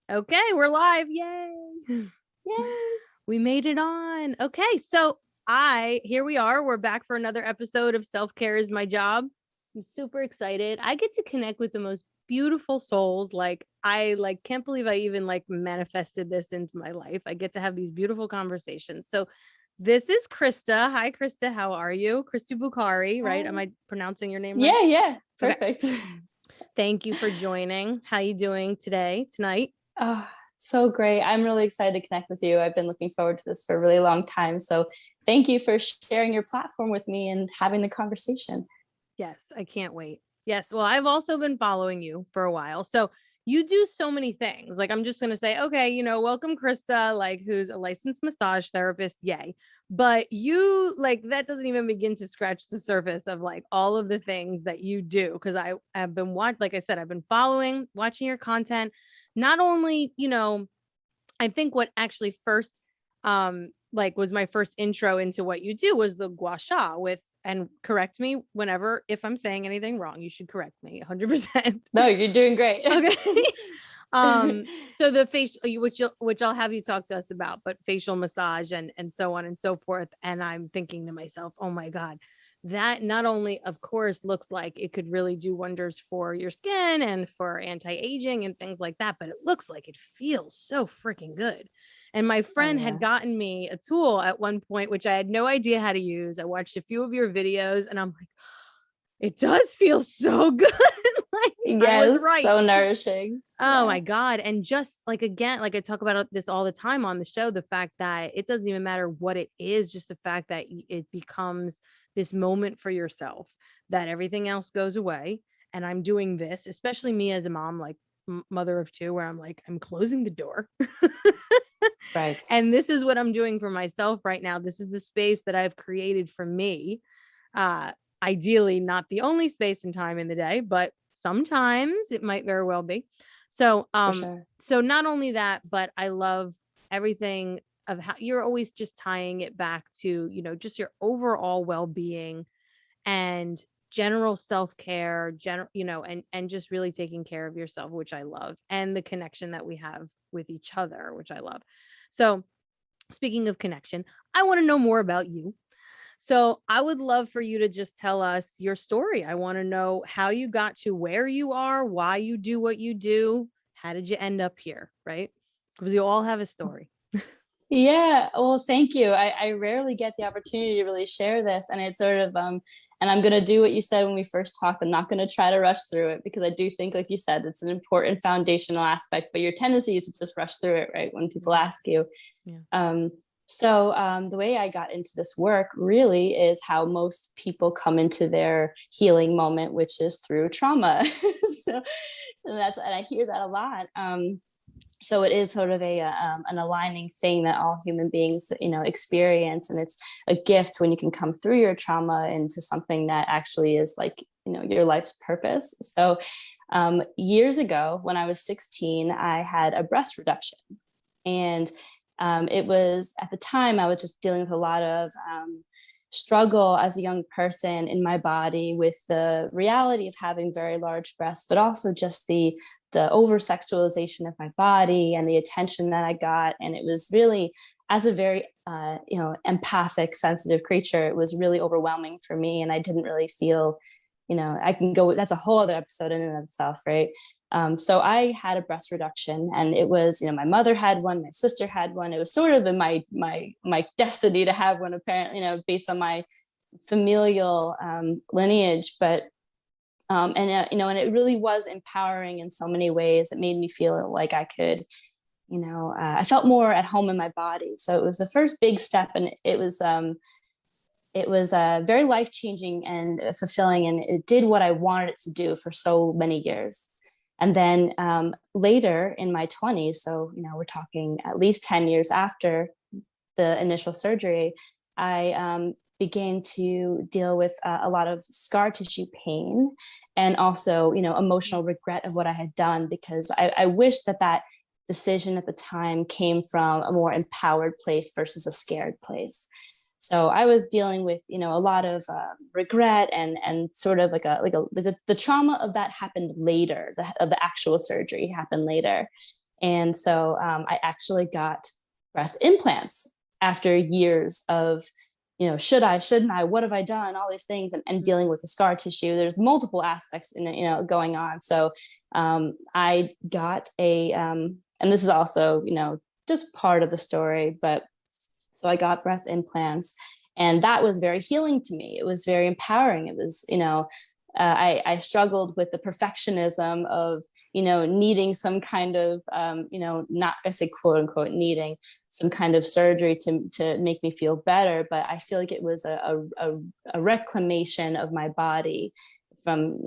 Okay, we're live. Yay. Yay. We made it on. Okay, so here we are. We're back for another episode of Self-Care is My Job. I'm super excited. I get to connect with the most beautiful souls. I can't believe I even manifested this into my life. I get to have these beautiful conversations. So this is Krista. Hi, Krista. How are you? Krista Buccari, right? Am I pronouncing your name right? Yeah. Okay. Perfect. Thank you for joining. How you doing tonight? Oh, so great. I'm really excited to connect with you. I've been looking forward to this for a really long time. So thank you for sharing your platform with me and having the conversation. Yes, I can't wait. Yes. Well, I've also been following you for a while. So you do so many things. I'm just going to say, okay, welcome Krista, who's a licensed massage therapist. Yay. But you that doesn't even begin to scratch the surface of all of the things that you do. Cause I have been like I said, I've been watching your content. Not only, I think what actually first, was my first intro into what you do was the Gua Sha and correct me if I'm saying anything wrong, you should correct me 100%. No, you're doing great. Okay. So the facial, which I'll have you talk to us about, but facial massage and so on and so forth. And I'm thinking to myself, oh my God, that not only, of course, looks like it could really do wonders for your skin and for anti-aging and things like that, but it looks like it feels so freaking good. And my friend had gotten me a tool at one point, which I had no idea how to use. I watched a few of your videos and I'm like, it does feel so good. I was right. So nourishing. Oh my God. And just again, I talk about this all the time on the show, the fact that it doesn't even matter what it is, just the fact that it becomes this moment for yourself, that everything else goes away. And I'm doing this, especially me as a mom, mother of two, where I'm closing the door. Right. And this is what I'm doing for myself right now. This is the space that I've created for me. Ideally, not the only space and time in the day, but sometimes it might very well be. So, So not only that, but I love everything of how you're always just tying it back to, just your overall well-being and general self-care, and just really taking care of yourself, which I love, and the connection that we have with each other, which I love. So speaking of connection, I want to know more about you. So I would love for you to just tell us your story. I want to know how you got to where you are, why you do what you do. How did you end up here? Right? Because we all have a story. Yeah, well, thank you. I rarely get the opportunity to really share this, and it's sort of and I'm going to do what you said when we first talked. I'm not going to try to rush through it because I do think, like you said, it's an important foundational aspect, but your tendency is to just rush through it, right, when people ask you. Yeah. So the way I got into this work really is how most people come into their healing moment, which is through trauma. And I hear that a lot. So it is sort of an aligning thing that all human beings, experience. And it's a gift when you can come through your trauma into something that actually is your life's purpose. So years ago, when I was 16, I had a breast reduction. And it was, at the time, I was just dealing with a lot of struggle as a young person in my body with the reality of having very large breasts, but also just the over sexualization of my body and the attention that I got. And it was really, as a very, empathic, sensitive creature, it was really overwhelming for me. And I didn't really feel, I can go, that's a whole other episode in and of itself, right? So I had a breast reduction, and it was, my mother had one, my sister had one. It was sort of in my destiny to have one, apparently, based on my familial lineage. But and it really was empowering in so many ways. It made me feel like I could, I felt more at home in my body. So it was the first big step, and it was very life-changing and fulfilling, and it did what I wanted it to do for so many years. And then later in my 20s, so we're talking at least 10 years after the initial surgery, I began to deal with a lot of scar tissue pain, and also, emotional regret of what I had done, because I wished that decision at the time came from a more empowered place versus a scared place. So I was dealing with, a lot of regret and sort of the trauma of that happened later. The actual surgery happened later. And so I actually got breast implants after years of, should I, shouldn't I, what have I done, all these things, and dealing with the scar tissue. There's multiple aspects in it, going on. So I got and this is also, just part of the story, but so I got breast implants, and that was very healing to me. It was very empowering. It was, I struggled with the perfectionism of, needing some kind of, not, I say quote unquote, needing some kind of surgery to make me feel better. But I feel like it was a reclamation of my body from,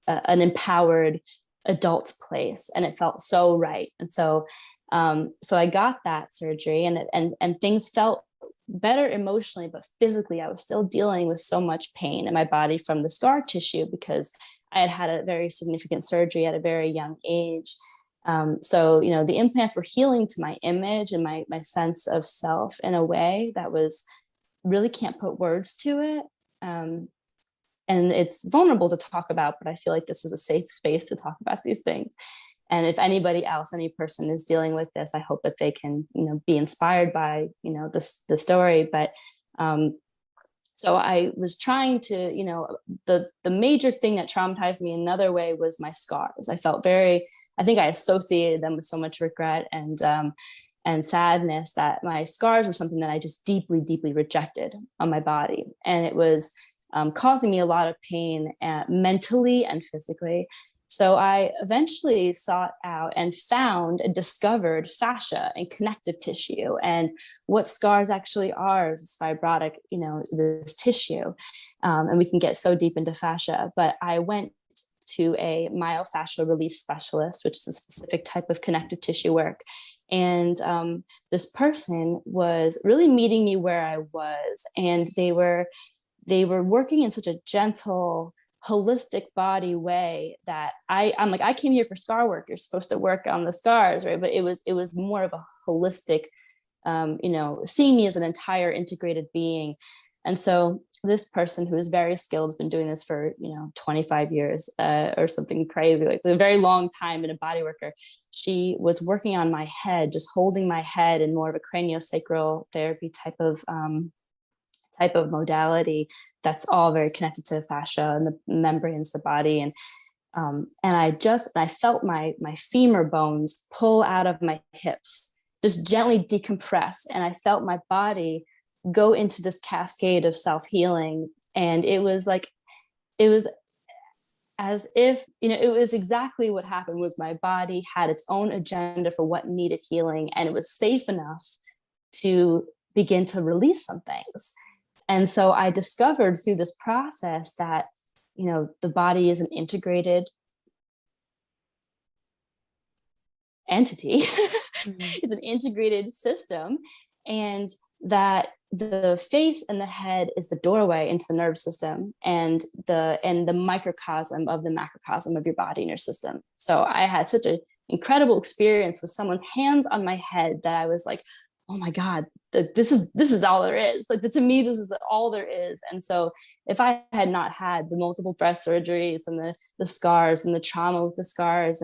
an empowered adult place. And it felt so right. And so, so I got that surgery, and things felt better emotionally, but physically I was still dealing with so much pain in my body from the scar tissue, because I had had a very significant surgery at a very young age. So, the implants were healing to my image and my sense of self in a way that was really, can't put words to it. And it's vulnerable to talk about, but I feel like this is a safe space to talk about these things. And if anybody else, any person is dealing with this, I hope that they can, be inspired by, the story. But so I was trying to, the major thing that traumatized me another way was my scars. I felt I think I associated them with so much regret and sadness, that my scars were something that I just deeply, deeply rejected on my body. And it was causing me a lot of pain mentally and physically. So I eventually sought out and found and discovered fascia and connective tissue, and what scars actually are is fibrotic, this tissue. And we can get so deep into fascia, but I went to a myofascial release specialist, which is a specific type of connective tissue work. And this person was really meeting me where I was, and they were working in such a gentle, holistic body way that I'm like, I came here for scar work. You're supposed to work on the scars, right? But it was more of a holistic, seeing me as an entire integrated being. And so this person, who is very skilled, has been doing this for 25 years or something crazy, like a very long time, in a bodyworker. She was working on my head, just holding my head in more of a craniosacral therapy type of modality that's all very connected to the fascia and the membranes of the body. And I felt my femur bones pull out of my hips, just gently decompress. And I felt my body go into this cascade of self-healing. And it was as if, it was exactly what happened. Was my body had its own agenda for what needed healing, and it was safe enough to begin to release some things. And so I discovered through this process that, the body is an integrated entity. It's an integrated system, and that the face and the head is the doorway into the nervous system, and the microcosm of the macrocosm of your body and your system. So I had such an incredible experience with someone's hands on my head that I was like, oh my God, this is all there is. Like, to me, this is all there is. And so if I had not had the multiple breast surgeries and the scars and the trauma with the scars,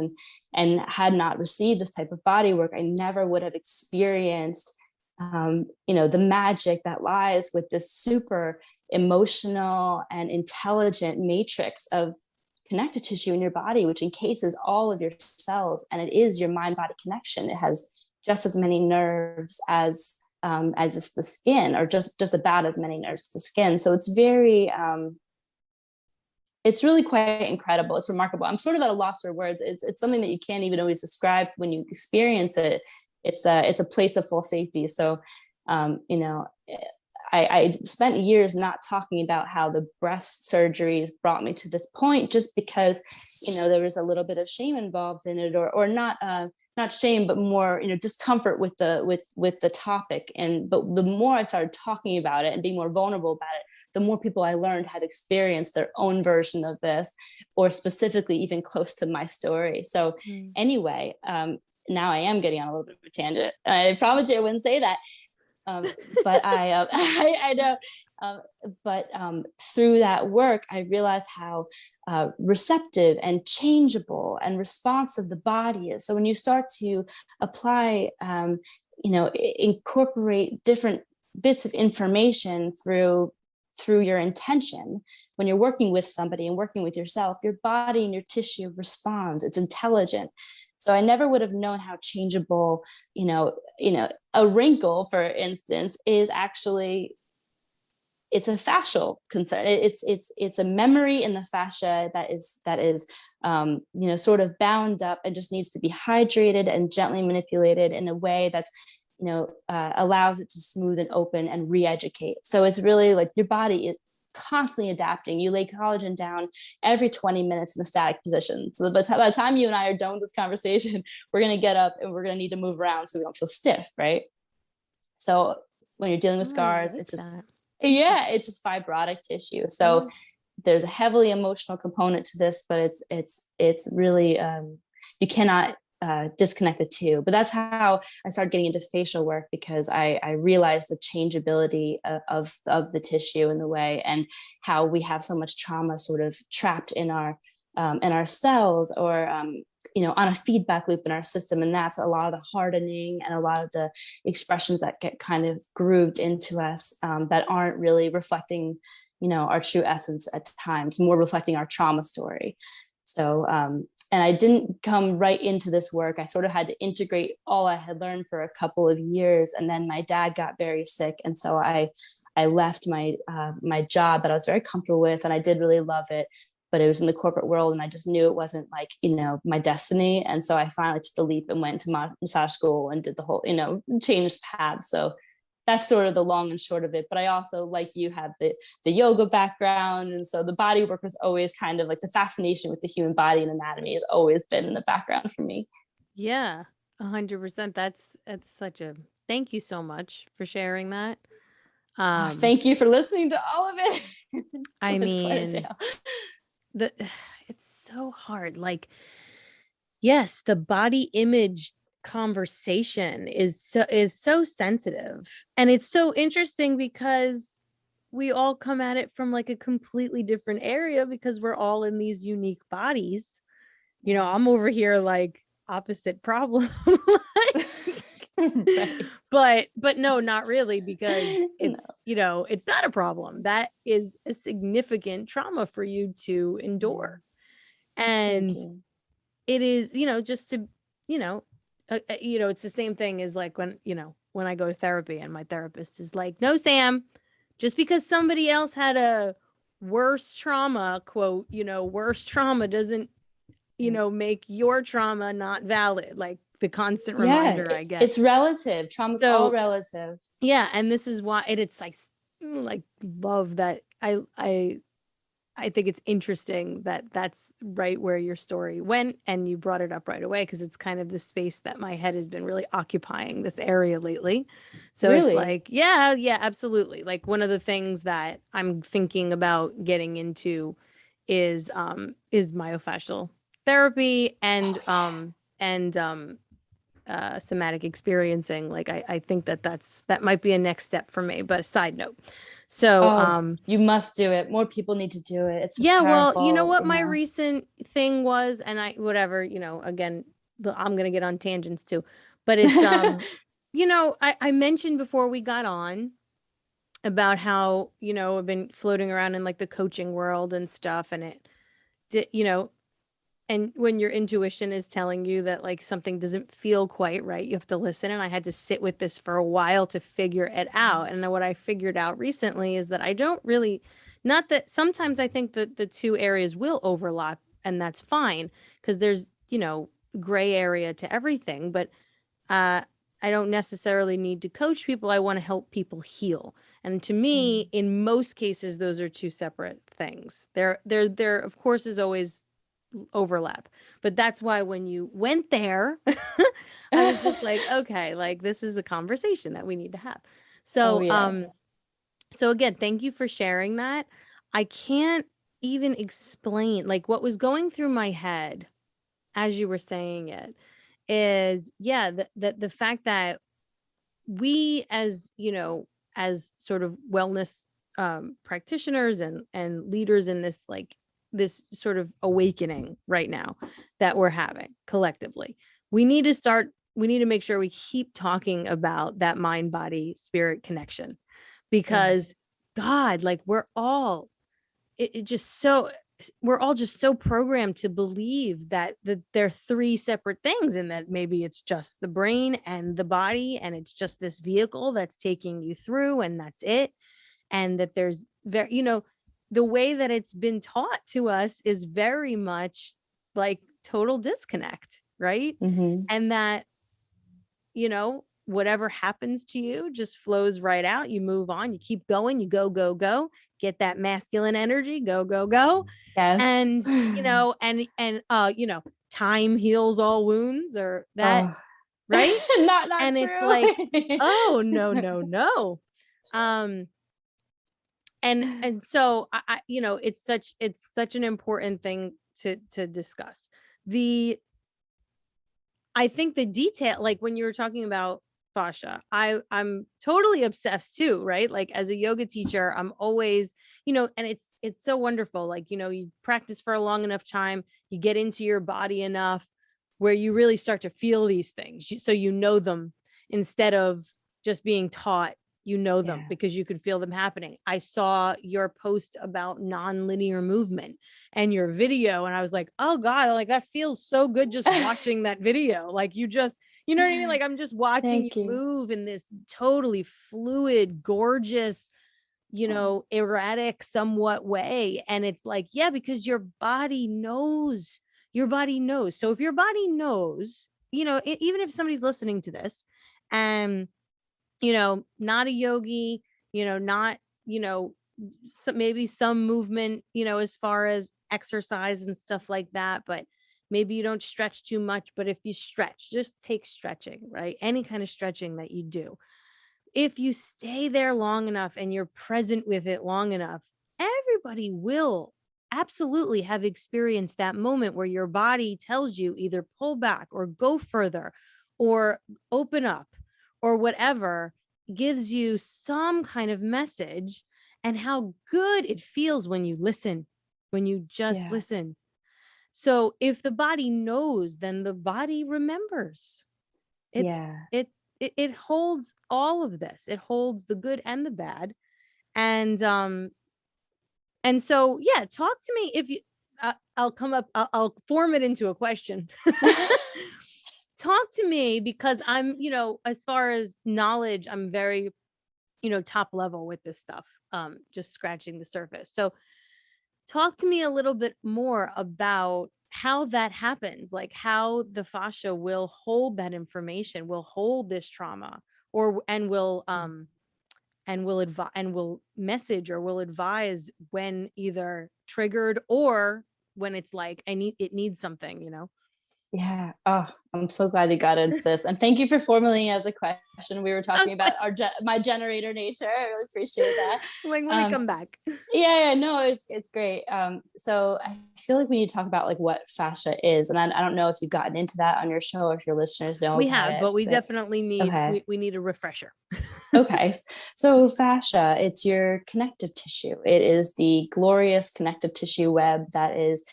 and had not received this type of body work, I never would have experienced, the magic that lies with this super emotional and intelligent matrix of connective tissue in your body, which encases all of your cells. And it is your mind-body connection. It has just as many nerves as it's the skin, or just about as many nerves as the skin. So it's very, it's really quite incredible. It's remarkable. I'm sort of at a loss for words. It's something that you can't even always describe when you experience it. It's a place of full safety. So, I spent years not talking about how the breast surgeries brought me to this point, just because, there was a little bit of shame involved in it, or not shame, but more, discomfort with the topic. But the more I started talking about it and being more vulnerable about it, the more people I learned had experienced their own version of this, or specifically even close to my story. So anyway, now I am getting on a little bit of a tangent. I promised you I wouldn't say that. But I know. But through that work, I realized how receptive and changeable and responsive the body is. So when you start to apply, incorporate different bits of information through your intention, when you're working with somebody and working with yourself, your body and your tissue responds. It's intelligent. So I never would have known how changeable, a wrinkle, for instance, is actually, it's a fascial concern. It's a memory in the fascia that is sort of bound up and just needs to be hydrated and gently manipulated in a way that's, allows it to smooth and open and re-educate. So it's really like your body is constantly adapting. You lay collagen down every 20 minutes in a static position. So by the time you and I are done with this conversation, we're going to get up and we're going to need to move around so we don't feel stiff, right? So when you're dealing with scars, it's just, it's just fibrotic tissue. So there's a heavily emotional component to this, but it's really, you cannot disconnect the two. But that's how I started getting into facial work, because I realized the changeability of the tissue in the way, and how we have so much trauma sort of trapped in our cells, or on a feedback loop in our system. And that's a lot of the hardening and a lot of the expressions that get kind of grooved into us, that aren't really reflecting, our true essence at times, more reflecting our trauma story. So, and I didn't come right into this work. I sort of had to integrate all I had learned for a couple of years. And then my dad got very sick. And so I left my job that I was very comfortable with, and I did really love it, but it was in the corporate world, and I just knew it wasn't like, my destiny. And so I finally took the leap and went to massage school and did the whole, changed paths. So that's sort of the long and short of it. But I also, like you, had the yoga background. And so the body work was always kind of like, the fascination with the human body and anatomy has always been in the background for me. Yeah, 100%. That's such a, thank you so much for sharing that. Thank you for listening to all of it. I mean, it's so hard. Like, yes, the body image conversation is so sensitive, and it's so interesting because we all come at it from like a completely different area, because we're all in these unique bodies. I'm over here like opposite problem. Right. but no, not really, because it's it's not a problem. That is a significant trauma for you to endure. And it is, just to, it's the same thing as like when I go to therapy and my therapist is like, no, Sam, just because somebody else had a worse trauma, quote, worse trauma doesn't, make your trauma not valid. Like the constant reminder I get. It's relative. Trauma's all relative. Yeah. And this is why it's like love that I think it's interesting that that's right where your story went, and you brought it up right away, because it's kind of the space that my head has been really occupying this area lately. So It's like, yeah, absolutely. Like one of the things that I'm thinking about getting into is myofascial therapy and somatic experiencing. Like I think that might be a next step for me. But a side note. So you must do it. More people need to do it. It's just powerful. Well, you know what my recent thing was, and again, I'm gonna get on tangents too, but it's I mentioned before we got on about how I've been floating around in like the coaching world and stuff, and it did, and when your intuition is telling you that like something doesn't feel quite right, you have to listen. And I had to sit with this for a while to figure it out. And what I figured out recently is that I don't really, not that sometimes I think that the two areas will overlap, and that's fine, because there's, gray area to everything. But I don't necessarily need to coach people. I want to help people heal. And to me, in most cases, those are two separate things. There of course is always overlap, but that's why when you went there, I was just like, okay, like this is a conversation that we need to have. So so again, thank you for sharing that. I can't even explain like what was going through my head as you were saying it is the fact that we, as as sort of wellness practitioners and leaders in this like this sort of awakening right now that we're having collectively. We need to make sure we keep talking about that mind, body, spirit connection, because God, like we're all just so programmed to believe that they're three separate things, and that maybe it's just the brain and the body, and it's just this vehicle that's taking you through, and that's it. And that there's the way that it's been taught to us is very much like total disconnect, right? Mm-hmm. And that, whatever happens to you just flows right out. You move on, you keep going, you go, get that masculine energy, go. Yes. And, time heals all wounds, or that, Oh. right? Not And true. it's like, oh, no. And so it's such an important thing to discuss. I think the detail, like when you were talking about fascia, I'm totally obsessed too, right? Like as a yoga teacher, I'm always, and it's so wonderful. Like, you practice for a long enough time, you get into your body enough where you really start to feel these things. So you know them instead of just being taught, them because you could feel them happening. I saw your post about non-linear movement and your video, and I was like, oh God, like that feels so good just watching that video. Like you just, you know what I mean? Like I'm just watching you move in this totally fluid, gorgeous, erratic somewhat way. And it's like, yeah, because your body knows. So if your body knows, even if somebody's listening to this and not a yogi, not, maybe some movement, as far as exercise and stuff like that, but maybe you don't stretch too much. But if you stretch, just take stretching, right? Any kind of stretching that you do, if you stay there long enough and you're present with it long enough, everybody will absolutely have experienced that moment where your body tells you either pull back or go further or open up or whatever, gives you some kind of message, and how good it feels when you listen, when you just listen. So if the body knows, then the body remembers. It holds all of this. It holds the good and the bad. And so, yeah, talk to me if you, I'll form it into a question. Talk to me, because I'm, as far as knowledge, I'm very, top level with this stuff, just scratching the surface. So talk to me a little bit more about how that happens, like how the fascia will hold that information, will hold this trauma, and will message, or will advise when either triggered or when it's like it needs something, Yeah. Oh, I'm so glad you got into this. And thank you for formulating it as a question. We were talking about my generator nature. I really appreciate that. Like, let me come back. Yeah, no, it's great. So I feel like we need to talk about like what fascia is. And I don't know if you've gotten into that on your show, or if your listeners know we about have, it, but we definitely need, we need a refresher. Okay. So fascia, it's your connective tissue. It is the glorious connective tissue web that is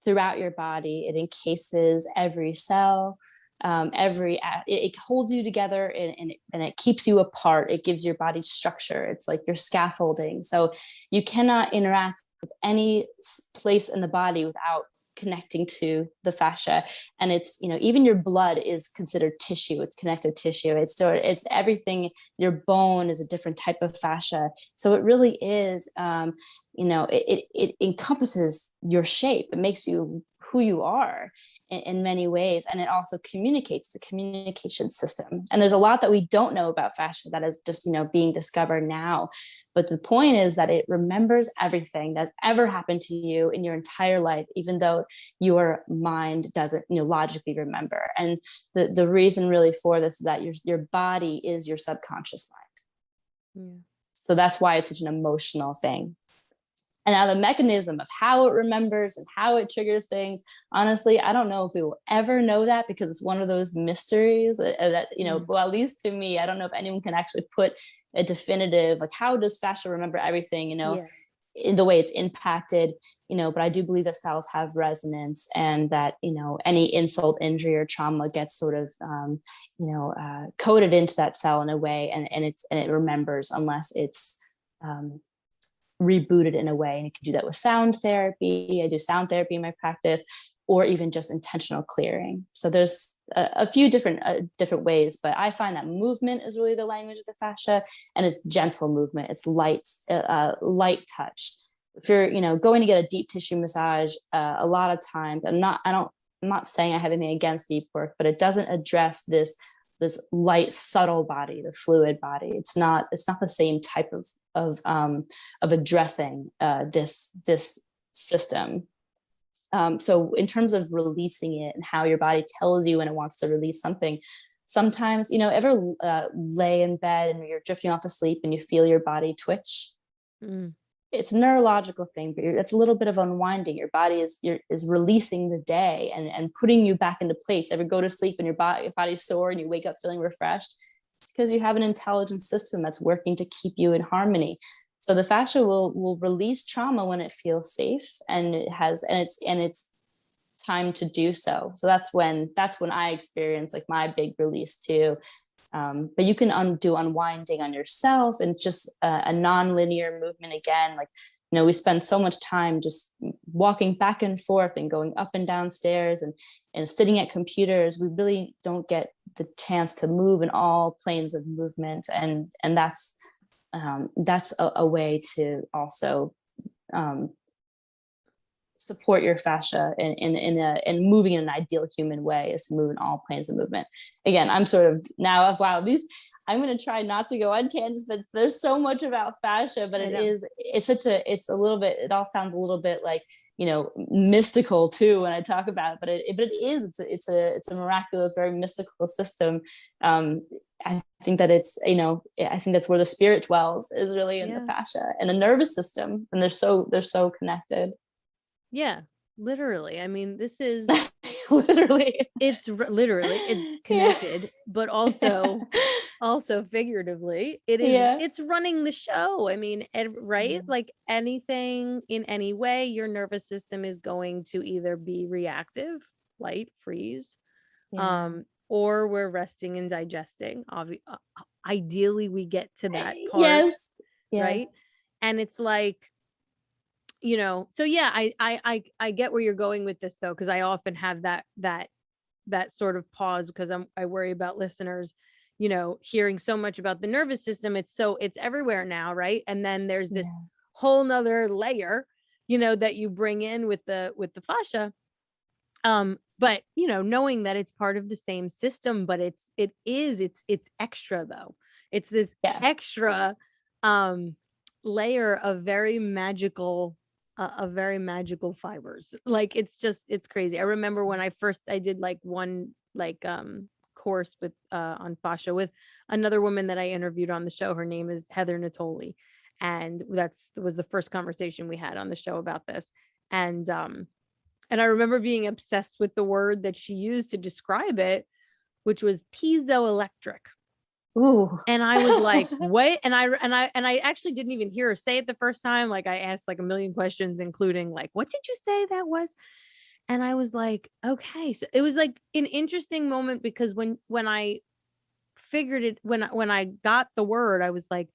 throughout your body. It encases every cell, it holds you together, and it keeps you apart. It gives your body structure. It's like your scaffolding. So you cannot interact with any place in the body without connecting to the fascia. And it's, even your blood is considered tissue. It's connective tissue. It's everything. Your bone is a different type of fascia. So it really is, it encompasses your shape. It makes you who you are in many ways. And it also communicates, the communication system. And there's a lot that we don't know about fascia that is just, being discovered now. But the point is that it remembers everything that's ever happened to you in your entire life, even though your mind doesn't, logically remember. And the reason really for this is that your body is your subconscious mind. Yeah. So that's why it's such an emotional thing. And now the mechanism of how it remembers and how it triggers things, honestly, I don't know if we will ever know that, because it's one of those mysteries that well, at least to me, I don't know if anyone can actually put a definitive, like, how does fascia remember everything? in the way it's impacted, but I do believe that cells have resonance, and that, any insult, injury, or trauma gets sort of, coded into that cell in a way, and it remembers, unless it's rebooted in a way. And you can do that with sound therapy. I do sound therapy in my practice, or even just intentional clearing. So there's a few different ways, but I find that movement is really the language of the fascia, and it's gentle movement. It's light touch. If you're, going to get a deep tissue massage, a lot of times, I'm not saying I have anything against deep work, but it doesn't address this light, subtle body, the fluid body. It's not the same type of addressing this system. So in terms of releasing it and how your body tells you when it wants to release something, sometimes, ever lay in bed and you're drifting off to sleep and you feel your body twitch? It's a neurological thing, but it's a little bit of unwinding. Your body is releasing the day and putting you back into place. Ever go to sleep and your body's sore and you wake up feeling refreshed? It's because you have an intelligent system that's working to keep you in harmony. So the fascia will release trauma when it feels safe, and it's time to do so. So that's when I experience like my big release too. But you can do unwinding on yourself, and just a non-linear movement again. Like, we spend so much time just walking back and forth and going up and down stairs and sitting at computers. We really don't get the chance to move in all planes of movement, and that's a way to also support your fascia in moving in an ideal human way, is to move in all planes of movement. Again, I'm sort of now, wow, I'm going to try not to go on tangents, but there's so much about fascia, but it all sounds a little bit like, mystical too when I talk about it, but it's a miraculous, very mystical system. I think that I think that's where the spirit dwells, is really in the fascia and the nervous system, and they're so connected. Yeah, literally. I mean, this is literally, it's connected, but also figuratively, it's running the show. I mean, right? Like anything in any way, your nervous system is going to either be reactive, flight, freeze, or we're resting and digesting. Ideally, we get to that part. Yes. Right. And it's like, so yeah, I get where you're going with this though, because I often have that sort of pause, because I worry about listeners, hearing so much about the nervous system. It's everywhere now, right? And then there's this whole nother layer, that you bring in with the fascia. But knowing that it's part of the same system, but it's extra though. It's this extra layer of very magical fibers. Like it's crazy. I remember when I did like one course with on fascia with another woman that I interviewed on the show. Her name is Heather Natoli, and was the first conversation we had on the show about this. And I remember being obsessed with the word that she used to describe it, which was piezoelectric. Ooh. And I was like, what? And I actually didn't even hear her say it the first time. Like, I asked like a million questions, including like, what did you say that was? And I was like, okay. So it was like an interesting moment, because when I figured it, when I got the word, I was like,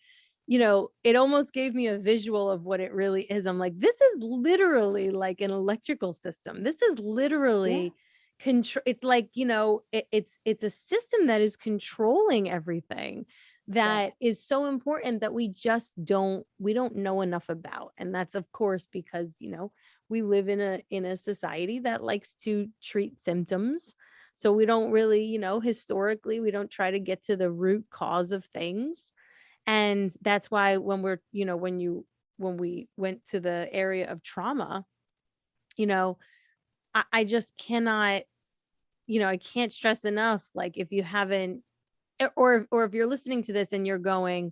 it almost gave me a visual of what it really is. I'm like, this is literally like an electrical system. This is literally it's like, it's a system that is controlling everything, that is so important, that we don't know enough about. And that's of course because, we live in a society that likes to treat symptoms. So we don't really, historically, we don't try to get to the root cause of things. And that's why when we went to the area of trauma, I just cannot, I can't stress enough, like, if you haven't, or if you're listening to this and you're going,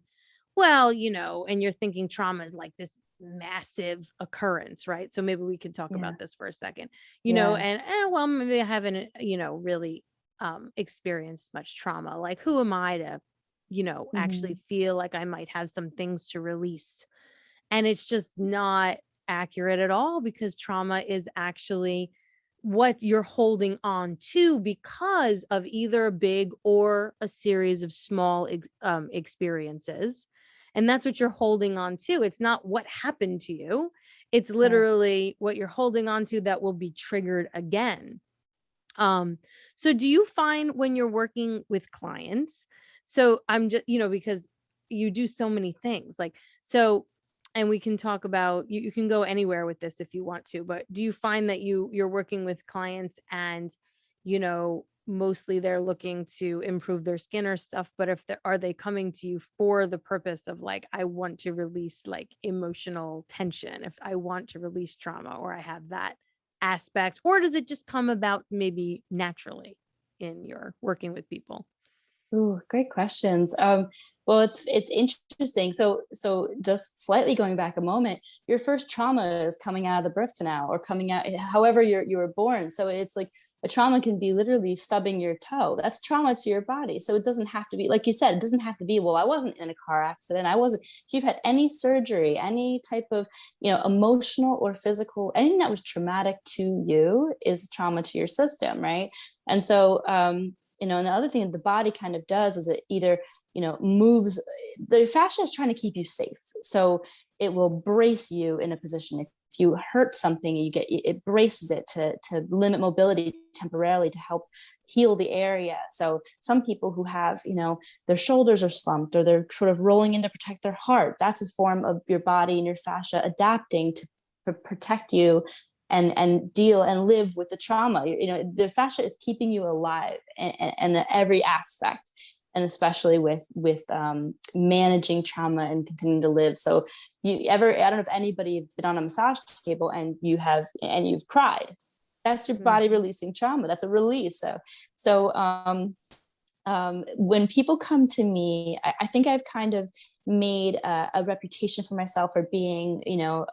well, and you're thinking trauma is like this massive occurrence, right? So maybe we can talk about this for a second, and well, maybe I haven't, really experienced much trauma. Like, who am I to, actually feel like I might have some things to release? And it's just not accurate at all, because trauma is actually what you're holding on to because of either a big or a series of small experiences. And that's what you're holding on to. It's not what happened to you. It's literally what you're holding on to that will be triggered again. So do you find when you're working with clients, so I'm just, because you do so many things, like, so, and we can talk about, you can go anywhere with this if you want to, but do you find that you're working with clients and, mostly they're looking to improve their skin or stuff, but if are they coming to you for the purpose of like, I want to release like emotional tension, if I want to release trauma, or I have that aspect, or does it just come about maybe naturally in your working with people? Ooh, great questions. Well, it's interesting. So just slightly going back a moment, your first trauma is coming out of the birth canal or coming out, however you were born. So it's like a trauma can be literally stubbing your toe. That's trauma to your body. So it doesn't have to be, like you said, it doesn't have to be, well, I wasn't in a car accident. I wasn't. If you've had any surgery, any type of, emotional or physical, anything that was traumatic to you is trauma to your system, right? And so, and the other thing that the body kind of does is it either, moves, the fascia is trying to keep you safe. So it will brace you in a position. If you hurt something, it braces it to limit mobility temporarily to help heal the area. So some people who have, their shoulders are slumped or they're sort of rolling in to protect their heart, that's a form of your body and your fascia adapting to protect you and deal and live with the trauma. The fascia is keeping you alive in every aspect, and especially with managing trauma and continuing to live. So I don't know if anybody have been on a massage table and you've cried. That's your body releasing trauma. That's a release. So when people come to me, I think I've kind of made a reputation for myself for being,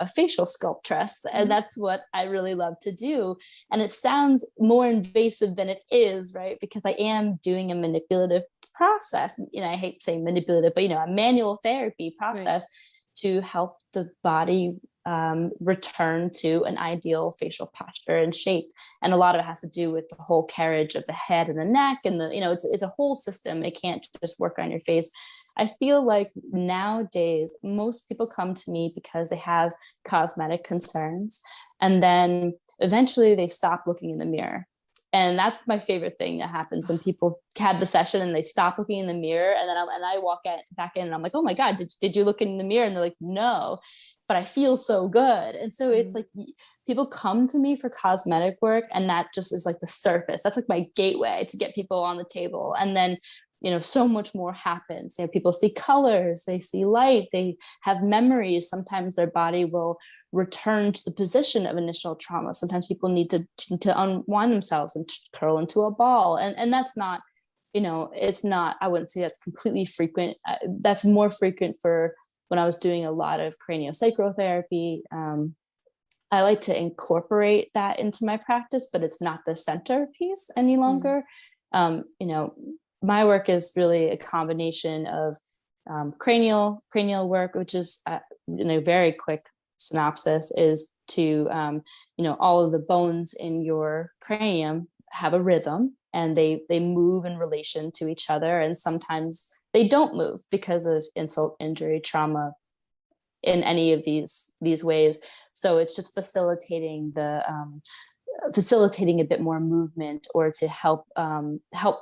a facial sculptress. And that's what I really love to do. And it sounds more invasive than it is, right? Because I am doing a manipulative process. I hate saying manipulative, but, a manual therapy process to help the body return to an ideal facial posture and shape. And a lot of it has to do with the whole carriage of the head and the neck, and it's a whole system. It can't just work on your face. I feel like nowadays most people come to me because they have cosmetic concerns, and then eventually they stop looking in the mirror. And that's my favorite thing that happens when people have the session and they stop looking in the mirror, and then I walk back in and I'm like, oh my God, did you look in the mirror? And they're like, no, but I feel so good. And so it's like people come to me for cosmetic work, and that just is like the surface. That's like my gateway to get people on the table. And then so much more happens. People see colors, they see light, they have memories. Sometimes their body will return to the position of initial trauma. Sometimes people need to unwind themselves and curl into a ball. And that's not, it's not, I wouldn't say that's completely frequent. That's more frequent for when I was doing a lot of craniosacral therapy. I like to incorporate that into my practice, but it's not the centerpiece any longer. My work is really a combination of cranial work, which is very quick synopsis is to all of the bones in your cranium have a rhythm, and they move in relation to each other, and sometimes they don't move because of insult, injury, trauma in any of these ways. So it's just facilitating a bit more movement, or to help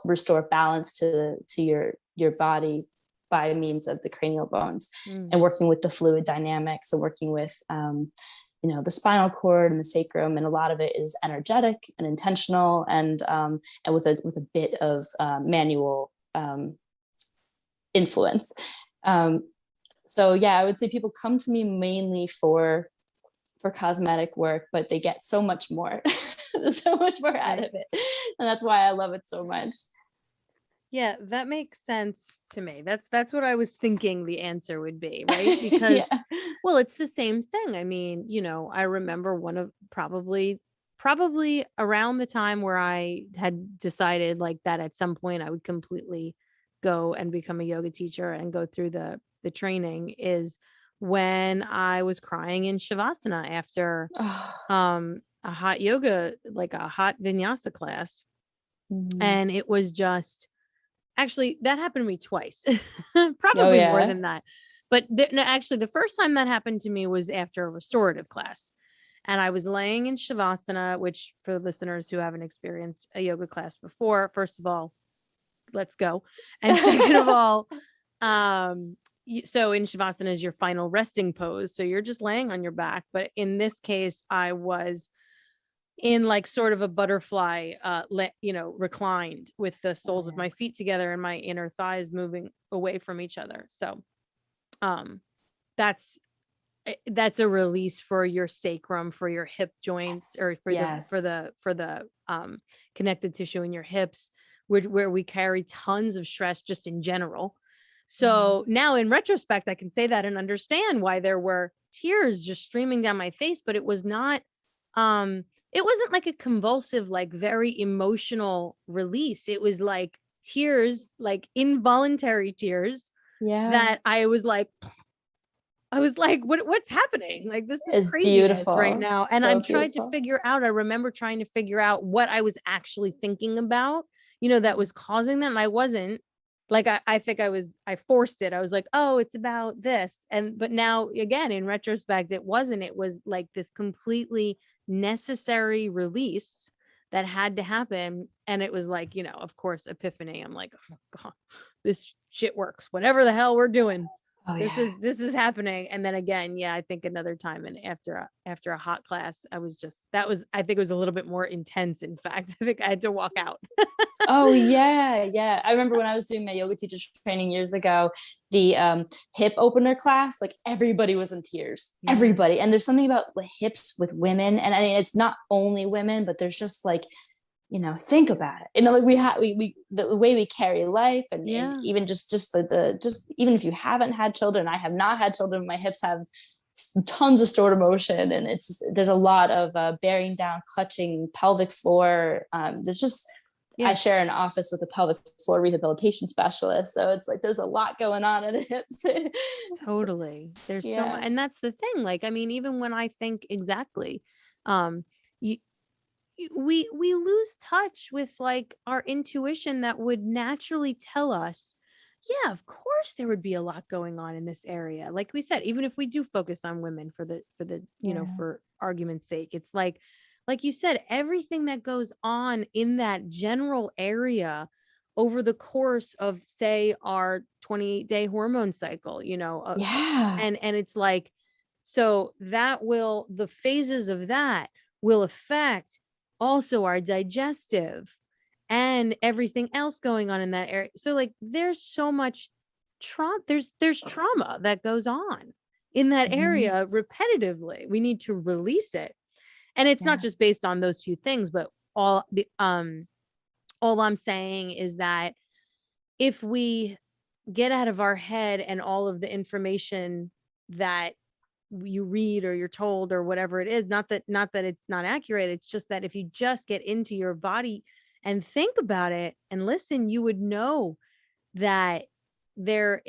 restore balance to your body by means of the cranial bones, and working with the fluid dynamics, and working with the spinal cord and the sacrum, and a lot of it is energetic and intentional, and with a bit of manual influence. So yeah, I would say people come to me mainly for cosmetic work, but they get so much more so much more out of it, and that's why I love it so much. Yeah, that makes sense to me. That's what I was thinking the answer would be, right? Because well, it's the same thing. I mean, I remember one of probably around the time where I had decided like that at some point I would completely go and become a yoga teacher and go through the training, is when I was crying in Shavasana after Oh. a hot yoga, like a hot vinyasa class. Mhm. And it was just, actually, that happened to me twice, Oh probably more yeah. than that. But no, actually, the first time that happened to me was after a restorative class. And I was laying in Shavasana, which for listeners who haven't experienced a yoga class before, first of all, let's go. And second of all, so in Shavasana is your final resting pose. So you're just laying on your back. But in this case, I was in like sort of a butterfly, reclined with the Oh soles of yeah. my feet together and my inner thighs moving away from each other. So um, that's that's a release for your sacrum, for your hip joints, Yes. or Yes. for the connective tissue in your hips, where we carry tons of stress just in general. Mhm. So now in retrospect, I can say that and understand why there were tears just streaming down my face, but it was not, um, it wasn't like a convulsive, like very emotional release. It was like tears, like involuntary tears Yeah. that I was like, what's happening? Like, this is It's craziness right beautiful. now. And So I'm trying to beautiful. figure out, I remember trying to figure out what I was actually thinking about, that Mhm. was causing them. And I wasn't like, I think I forced it. I was like, oh, it's about this. But now again, in retrospect, it wasn't, it was like this completely necessary release that had to happen. And it was like, of course, epiphany. I'm like, oh God, this shit works, whatever the hell we're doing, Oh this yeah. is this is happening. And then again, yeah, I think another time, and after a hot class, I was just, I think it was a little bit more intense. In fact, I think I had to walk out. Oh yeah, yeah. I remember when I was doing my yoga teacher training years ago, the hip opener class, like everybody was in tears. Yeah. Everybody. And there's something about the hips with women. And I mean it's not only women, but there's just like, think about it. Like we the way we carry life and Yeah. even just the just even if you haven't had children, I have not had children, my hips have tons of stored emotion, and there's a lot of bearing down, clutching, pelvic floor. There's just I Yeah. share an office with a pelvic floor rehabilitation specialist. So it's like there's a lot going on in the hips. Totally. There's so much, Yeah. and that's the thing. Like, I mean, even when I think exactly, um, you, we lose touch with like our intuition that would naturally tell us, yeah, of course there would be a lot going on in this area. Like we said, even if we do focus on women for the Yeah. for argument's sake, it's like you said, everything that goes on in that general area over the course of, say, our 28-day hormone cycle, Yeah. and it's like, so the phases of that will affect also our digestive and everything else going on in that area. So like there's so much trauma, there's trauma that goes on in that Mhm. area repetitively. We need to release it. And it's not Yeah. just based on those two things, but all I'm saying is that if we get out of our head and all of the information that you read or you're told or whatever it is, not that it's not accurate, it's just that if you just get into your body and think about it and listen, you would know that the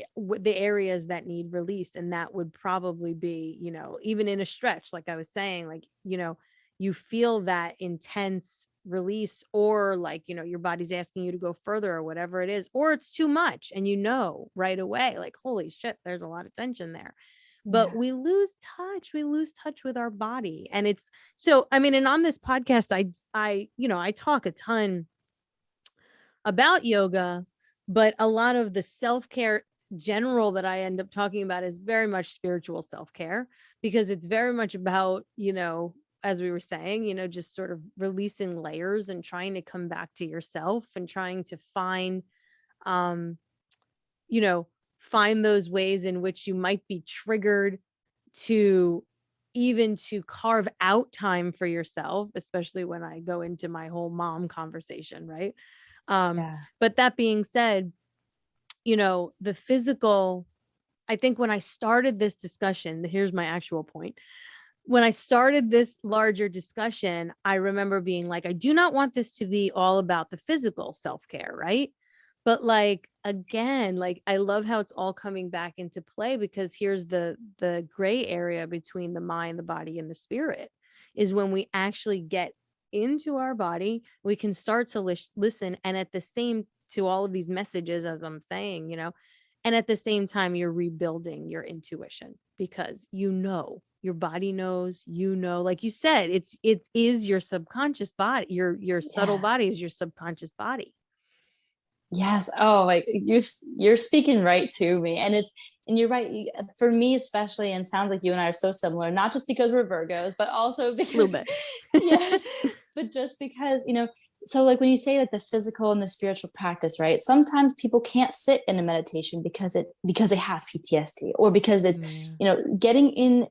areas that need released, and that would probably be, even in a stretch, like I was saying, like, you feel that intense release, or like, your body's asking you to go further or whatever it is, or it's too much and right away, like, holy shit, there's a lot of tension there. But Yeah. we lose touch with our body. And it's, so I mean, and on this podcast, I talk a ton about yoga, but a lot of the self-care general that I end up talking about is very much spiritual self-care, because it's very much about, as we were saying, just sort of releasing layers and trying to come back to yourself and trying to um, you know, find those ways in which you might be triggered to even to carve out time for yourself, especially when I go into my whole mom conversation, right? Yeah. But that being said, the physical, I think when I started this discussion, here's my actual point. When I started this larger discussion, I remember being like, I do not want this to be all about the physical self-care, right? But like, again, like I love how it's all coming back into play, because here's the gray area between the mind, the body, and the spirit, is when we actually get into our body, we can start to listen, and at the same, to all of these messages, as I'm saying, and at the same time, you're rebuilding your intuition, because your body knows, like you said, it is your subconscious body, your subtle Yeah. body is your subconscious body. Yes. Oh, like you're speaking right to me. And you're right. For me, especially, and sounds like you and I are so similar, not just because we're Virgos, but also A little because, bit. yeah, but just because, so like when you say like the physical and the spiritual practice, right? Sometimes people can't sit in a meditation because they have PTSD, or because it's, Yeah. getting in.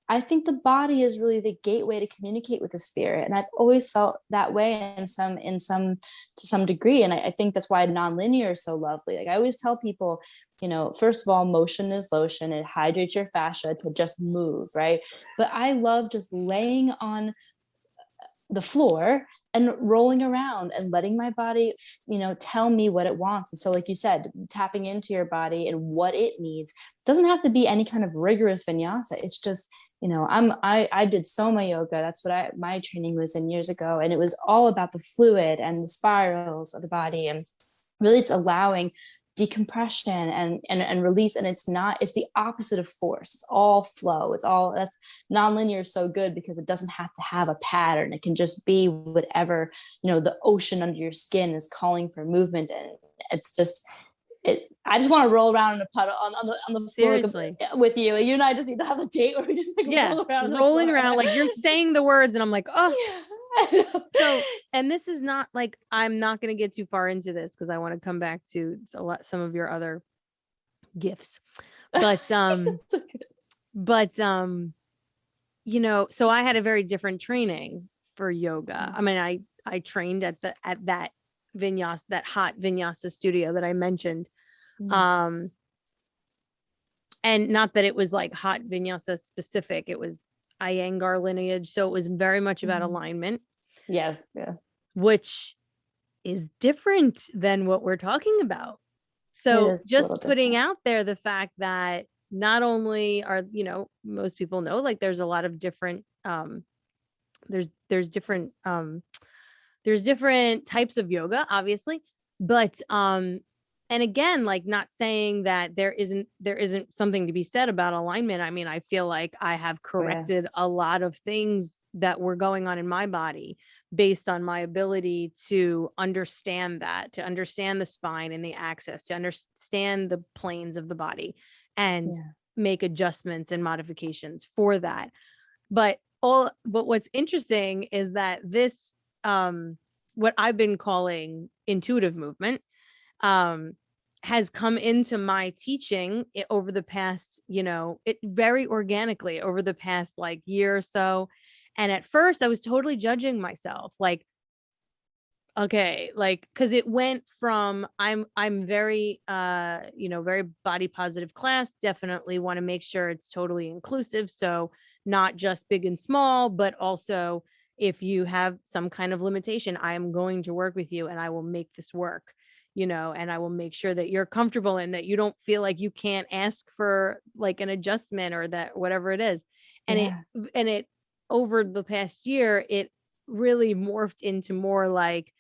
I think the body is really the gateway to communicate with the spirit. And I've always felt that way to some degree. And I think that's why nonlinear is so lovely. Like I always tell people, first of all, motion is lotion. It hydrates your fascia to just move, right? But I love just laying on the floor and rolling around and letting my body, tell me what it wants. And so, like you said, tapping into your body and what it needs. Doesn't have to be any kind of rigorous vinyasa. It's just, I did soma yoga. That's what my training was in years ago. And it was all about the fluid and the spirals of the body. And really it's allowing decompression and release. And it's the opposite of force. It's all flow. That's nonlinear is so good because it doesn't have to have a pattern. It can just be whatever, the ocean under your skin is calling for movement. And it's just, I just want to roll around in a puddle on the floor Seriously. with you. You and I just need to have a date where we just like roll around. Rolling around, like you're saying the words, and I'm like, oh. Yeah. So, and this is not like, I'm not going to get too far into this because I want to come back to some of your other gifts, but so I had a very different training for yoga. I mean, I trained at that vinyasa, that hot vinyasa studio that I mentioned. And not that it was like hot vinyasa specific, it was Iyengar lineage, so it was very much about alignment. Yes. Yeah. Which is different than what we're talking about. So just putting out there the fact that not only are, most people know, like there's a lot of different there's different types of yoga, obviously, but and again, like, not saying that there isn't something to be said about alignment. I mean, I feel like I have corrected a lot of things that were going on in my body based on my ability to understand the spine and the axis, to understand the planes of the body, and make adjustments and modifications for that. But what's interesting is that this, what I've been calling intuitive movement, has come into my teaching over the past, it very organically over the past like year or so. And at first I was totally judging myself, like, okay, like, cause it went from, I'm very, very body positive class, definitely want to make sure it's totally inclusive. So not just big and small, but also if you have some kind of limitation, I am going to work with you and I will make this work, and I will make sure that you're comfortable and that you don't feel like you can't ask for like an adjustment or that whatever it is. And it over the past year, it really morphed into more like,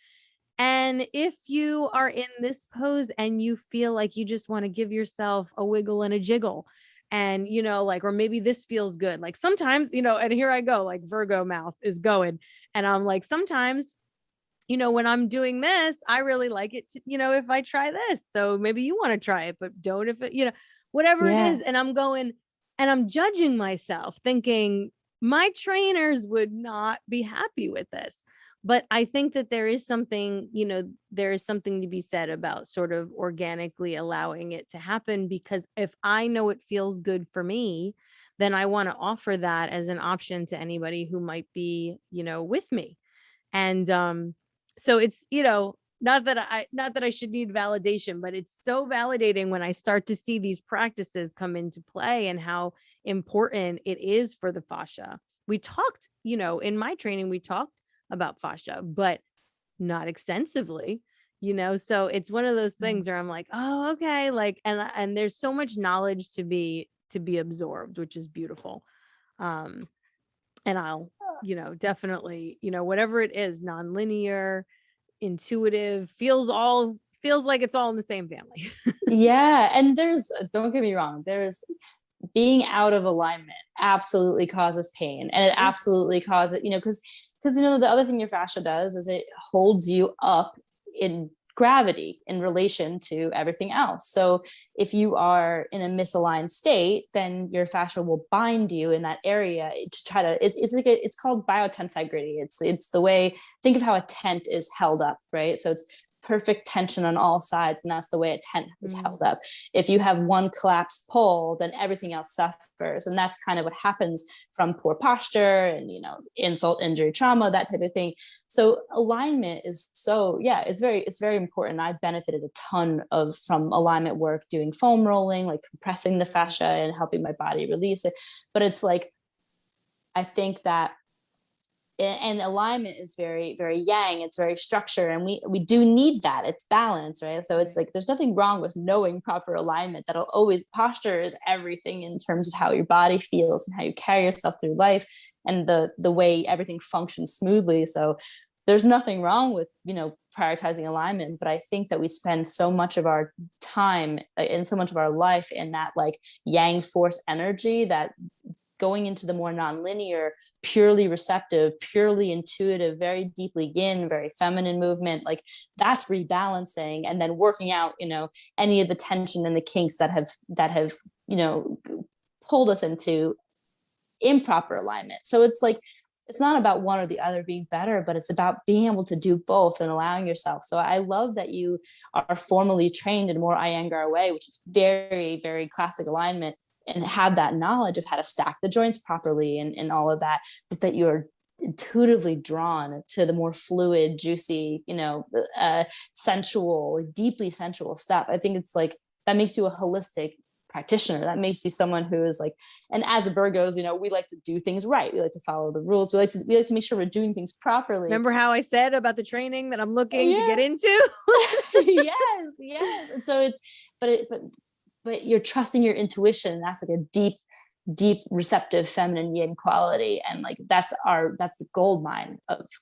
and if you are in this pose and you feel like you just want to give yourself a wiggle and a jiggle, and, like, or maybe this feels good. Like sometimes, and here I go, like Virgo mouth is going. And I'm like, sometimes, when I'm doing this, I really like it, if I try this. So maybe you want to try it, but don't if it, whatever it is. And I'm going and I'm judging myself thinking my trainers would not be happy with this. But I think that there is something, there is something to be said about sort of organically allowing it to happen, because if I know it feels good for me, then I want to offer that as an option to anybody who might be, with me. And so it's, not that I should need validation, but it's so validating when I start to see these practices come into play and how important it is for the fascia. We talked, in my training, we talked about fascia, but not extensively, So it's one of those things where I'm like, oh, okay. Like, and there's so much knowledge to be absorbed, which is beautiful. And I'll, definitely, whatever it is, nonlinear, intuitive, feels like it's all in the same family. Yeah. And don't get me wrong, there's being out of alignment absolutely causes pain, and it absolutely causes, because the other thing your fascia does is it holds you up in gravity in relation to everything else. So if you are in a misaligned state, then your fascia will bind you in that area to try to, it's called biotensegrity. It's the way, think of how a tent is held up, right? So it's perfect tension on all sides, and that's the way a tent is held up. If you have one collapsed pole, then everything else suffers, and that's kind of what happens from poor posture and insult, injury, trauma, that type of thing. So alignment is it's very important. I've benefited a ton from alignment work, doing foam rolling, like compressing the fascia and helping my body release it. But it's like, I think that, and alignment is very, very yang, it's very structured, and we do need that. It's balance, right? So it's like, there's nothing wrong with knowing proper alignment. That'll always, posture is everything in terms of how your body feels and how you carry yourself through life, and the way everything functions smoothly. So there's nothing wrong with prioritizing alignment, but I think that we spend so much of our time and so much of our life in that like yang force energy, that going into the more nonlinear, purely receptive, purely intuitive, very deeply yin, very feminine movement, like that's rebalancing, and then working out, any of the tension and the kinks that have pulled us into improper alignment. So it's like, it's not about one or the other being better, but it's about being able to do both and allowing yourself. So I love that you are formally trained in more Iyengar way, which is very, very classic alignment, and have that knowledge of how to stack the joints properly and all of that, but that you're intuitively drawn to the more fluid, juicy, sensual, deeply sensual stuff. I think it's like, that makes you a holistic practitioner. That makes you someone who is like, and as Virgos, we like to do things right. We like to follow the rules. We like to make sure we're doing things properly. Remember how I said about the training that I'm looking to get into? yes. And so but you're trusting your intuition. That's like a deep receptive feminine yin quality, and like that's the gold mine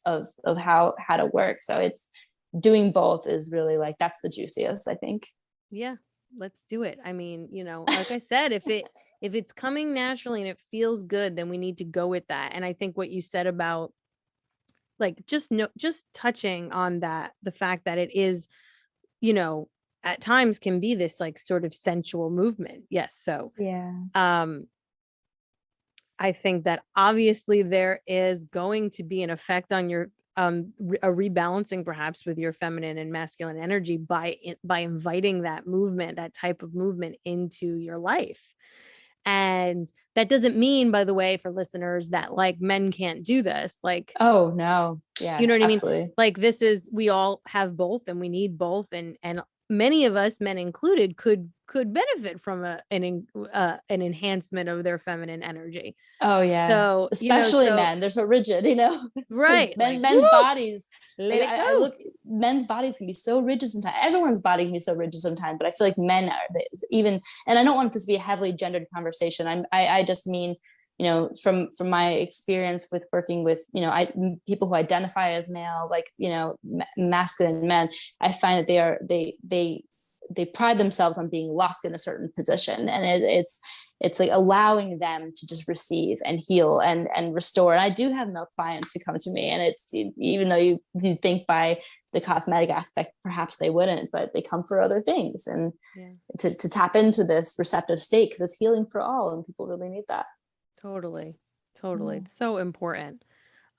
of how to work. So it's doing both is really like, that's the juiciest, I think. Yeah, let's do it. I mean, like I said, if it's coming naturally and it feels good, then we need to go with that. And I think what you said about like just touching on that, the fact that it is, at times can be this like sort of sensual movement. Yes. So I think that obviously there is going to be an effect on your a rebalancing perhaps with your feminine and masculine energy by inviting that movement, that type of movement into your life. And that doesn't mean, by the way, for listeners, that like men can't do this. Like, oh no. Yeah. You know what absolutely. I mean? Like we all have both, and we need both. And many of us, men included, could benefit from an enhancement of their feminine energy. Oh yeah. So especially men, they're so rigid, right? Men's bodies. Let it go. I look, men's bodies can be so rigid sometimes. Everyone's body can be so rigid sometimes, but I feel like men are even. And I don't want this to be a heavily gendered conversation. I just mean, from my experience with working with, people who identify as male, like, masculine men, I find that they pride themselves on being locked in a certain position. And it's like allowing them to just receive and heal and restore. And I do have male clients who come to me, and it's, even though you think by the cosmetic aspect, perhaps they wouldn't, but they come for other things, and to tap into this receptive state, because it's healing for all, and people really need that. Totally. It's so important.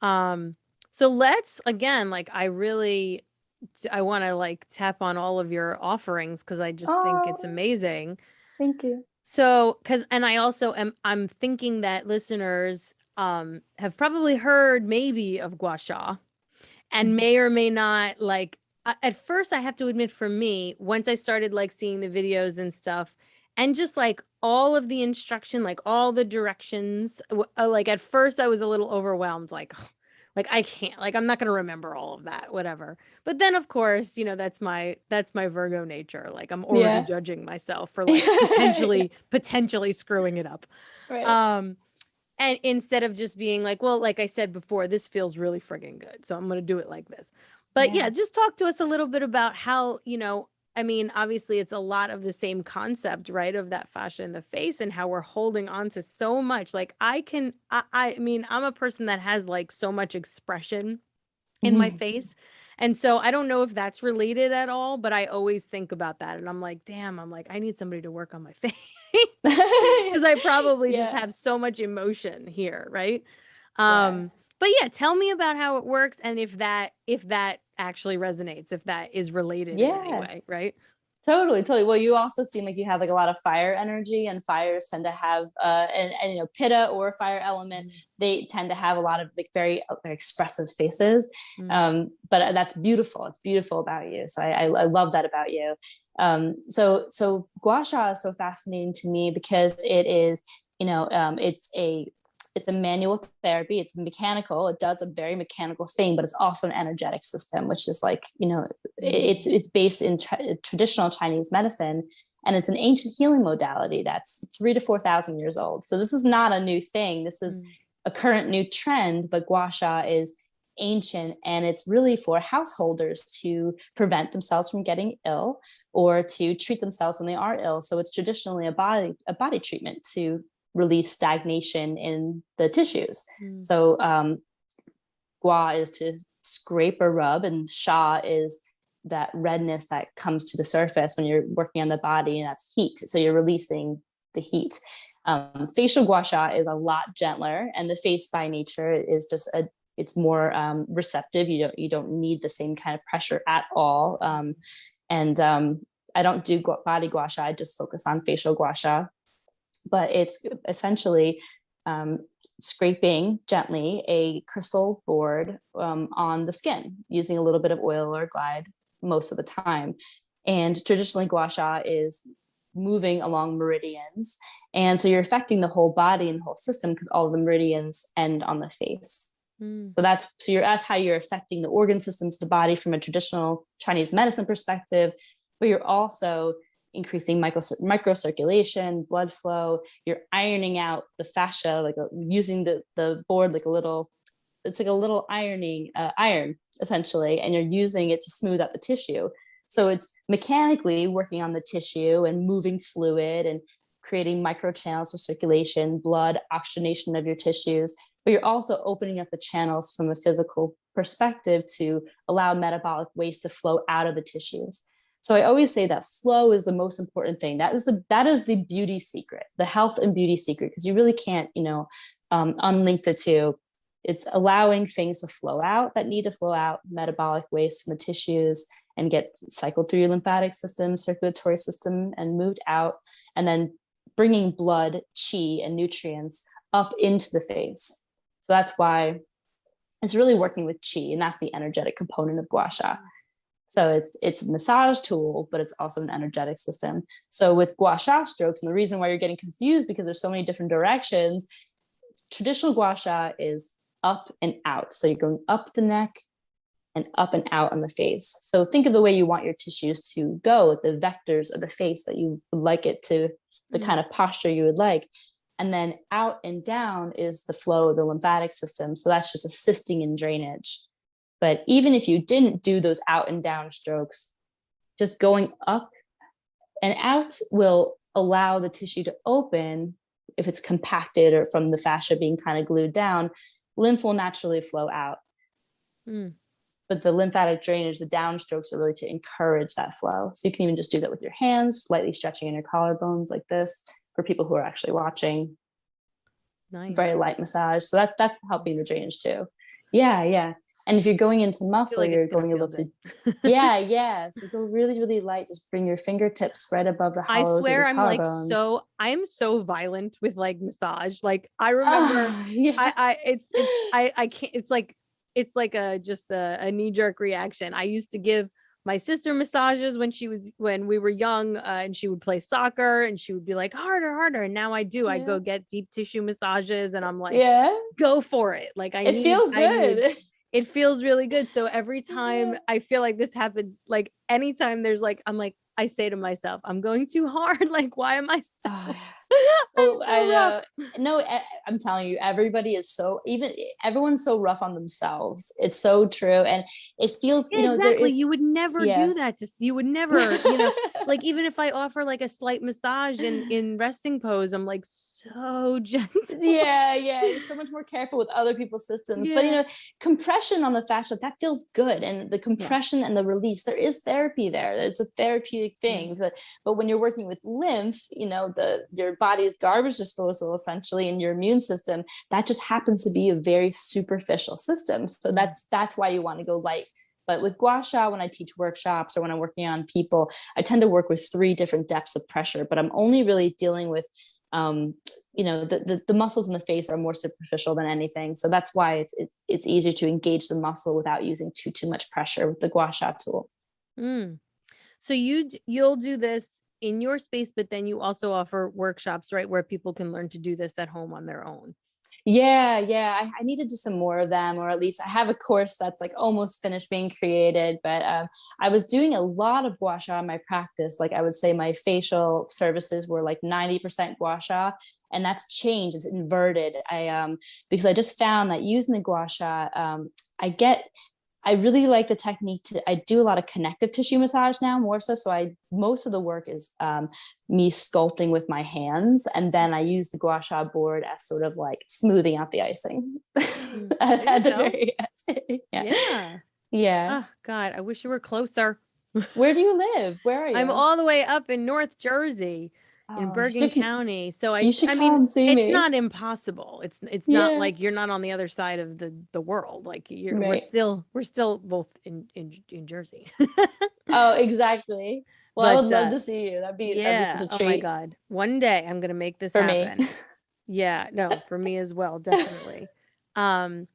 So let's, again, like, I want to like tap on all of your offerings, because I just think it's amazing. Thank you. So, and I also I'm thinking that listeners have probably heard maybe of Gua Sha, and may or may not, like, at first I have to admit, for me, once I started like seeing the videos and stuff, and just like all of the instruction, like all the directions, like at first I was a little overwhelmed, like, like I can't, like I'm not going to remember all of that, whatever. But then of course, you know, that's my Virgo nature. Like I'm already Yeah. judging myself for like Yeah. potentially screwing it up. Right. Um and instead of just being like, well, like I said before, this feels really friggin' good, so I'm going to do it like this. But yeah, Yeah. just talk to us a little bit about how, you know, I mean, obviously it's a lot of the same concept, right? Of that fascia in the face and how we're holding on to so much. Like I mean, I'm a person that has like so much expression in my Mhm. face. And so I don't know if that's related at all, but I always think about that. And I'm like, damn, I'm like, I need somebody to work on my face because I probably just Yeah. have so much emotion here, right? Yeah. But yeah, tell me about how it works and if that actually resonates, if that is related in any Yeah. way, right? Totally, totally. Well, you also seem like you have like a lot of fire energy, and fires tend to have and you know, pitta or fire element, they tend to have a lot of like very expressive faces. Mm. But that's beautiful. It's beautiful about you. So I love that about you. So Gua Sha is so fascinating to me because it is, you know, it's a manual therapy. It's mechanical. It does a very mechanical thing, but it's also an energetic system, which is like, you know, it's based in traditional Chinese medicine, and it's an ancient healing modality that's 3 to 4 thousand years old. So this is not a new thing. This is a current new trend, but Gua Sha is ancient, and it's really for householders to prevent themselves from getting ill or to treat themselves when they are ill. So it's traditionally a body treatment to release stagnation in the tissues. So Gua is to scrape or rub, and Sha is that redness that comes to the surface when you're working on the body, and that's heat. So you're releasing the heat. Facial Gua Sha is a lot gentler, and the face by nature is just it's more receptive. You don't need the same kind of pressure at all. And I don't do body Gua Sha. I just focus on facial Gua Sha. But it's essentially scraping gently a crystal board on the skin using a little bit of oil or glide most of the time. And traditionally, Gua Sha is moving along meridians. And so you're affecting the whole body and the whole system because all of the meridians end on the face. So that's how you're affecting the organ systems of the body from a traditional Chinese medicine perspective, but you're also increasing microcirculation, blood flow. You're ironing out the fascia, like using the board like it's like a little ironing iron essentially, and you're using it to smooth out the tissue. So it's mechanically working on the tissue and moving fluid and creating microchannels for circulation, blood, oxygenation of your tissues. But you're also opening up the channels from a physical perspective to allow metabolic waste to flow out of the tissues. So I always say that flow is the most important thing. That is the beauty secret, the health and beauty secret, because you really can't, unlink the two. It's allowing things to flow out that need to flow out, metabolic waste from the tissues, and get cycled through your lymphatic system, circulatory system, and moved out, and then bringing blood, qi, and nutrients up into the face. So that's why it's really working with qi, and that's the energetic component of Gua Sha. So it's a massage tool, but it's also an energetic system. So with Gua Sha strokes, and the reason why you're getting confused because there's so many different directions, traditional Gua Sha is up and out. So you're going up the neck and up and out on the face. So think of the way you want your tissues to go, the vectors of the face that you would like it to, the kind of posture you would like. And then out and down is the flow of the lymphatic system. So that's just assisting in drainage. But even if you didn't do those out and down strokes, just going up and out will allow the tissue to open. If it's compacted or from the fascia being kind of glued down, lymph will naturally flow out. But the lymphatic drainage, the downstrokes, are really to encourage that flow. So you can even just do that with your hands, slightly stretching in your collarbones like this for people who are actually watching. Nice. Very light massage. So that's helping the drainage too. Yeah. And if you're going into muscle, you're going able to, So go really, really light. Just bring your fingertips right above the hollows of your collarbones. I'm so violent with like massage. Like I remember, I can't. It's like just a knee jerk reaction. I used to give my sister massages when we were young, and she would play soccer and she would be like, harder, harder. And now I go get deep tissue massages, and I'm like, go for it. Like it feels good. It feels really good. So every time I feel like this happens, like anytime there's like, I'm like, I say to myself, I'm going too hard. Like, why am I so, Well, I'm so rough? No, I'm telling you, everyone's so rough on themselves. It's so true. And it feels, Yeah, exactly. You would never yeah. do that. You would never, like, even if I offer like a slight massage in resting pose, I'm like so gentle. Yeah, it's so much more careful with other people's systems. But compression on the fascia, that feels good. And the compression and the release, there is therapy there. It's a therapeutic thing. But when you're working with lymph, your body's garbage disposal essentially, and your immune system, that just happens to be a very superficial system. So that's why you want to go light. But with Gua Sha, when I teach workshops or when I'm working on people, I tend to work with 3 different depths of pressure, but I'm only really dealing with the muscles in the face are more superficial than anything. So that's why it's easier to engage the muscle without using too much pressure with the Gua Sha tool. So you'll do this in your space, but then you also offer workshops, right, where people can learn to do this at home on their own. I need to do some more of them, or at least I have a course that's like almost finished being created. But I was doing a lot of Gua Sha in my practice. Like, I would say my facial services were like 90% Gua Sha, and that's changed. It's inverted. Because I just found that using the Gua Sha, I really like the technique I do a lot of connective tissue massage now, more so. So most of the work is me sculpting with my hands. And then I use the Gua Sha board as sort of like smoothing out the icing. At the very end. Yeah. Oh God, I wish you were closer. Where do you live? Where are you? I'm all the way up in North Jersey. In Bergen County. So you should come and see me. It's not impossible. It's not like you're not on the other side of the world. Like we're still both in Jersey. Oh, exactly. Well, I would love to see you. That'd be such a treat. Oh my God. One day I'm gonna make this happen. Me. Yeah, no, for me as well, definitely. So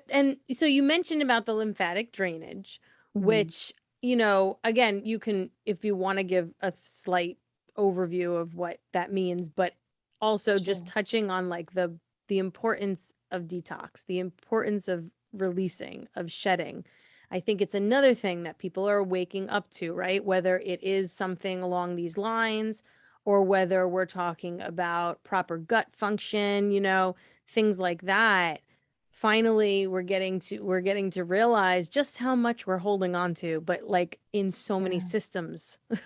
and so you mentioned about the lymphatic drainage, which again, you can, if you want to give a slight overview of what that means, but also just touching on like the importance of detox, the importance of releasing, of shedding. I think it's another thing that people are waking up to, right? Whether it is something along these lines or whether we're talking about proper gut function, things like that. Finally, we're getting to realize just how much we're holding on to, but like in so many systems. And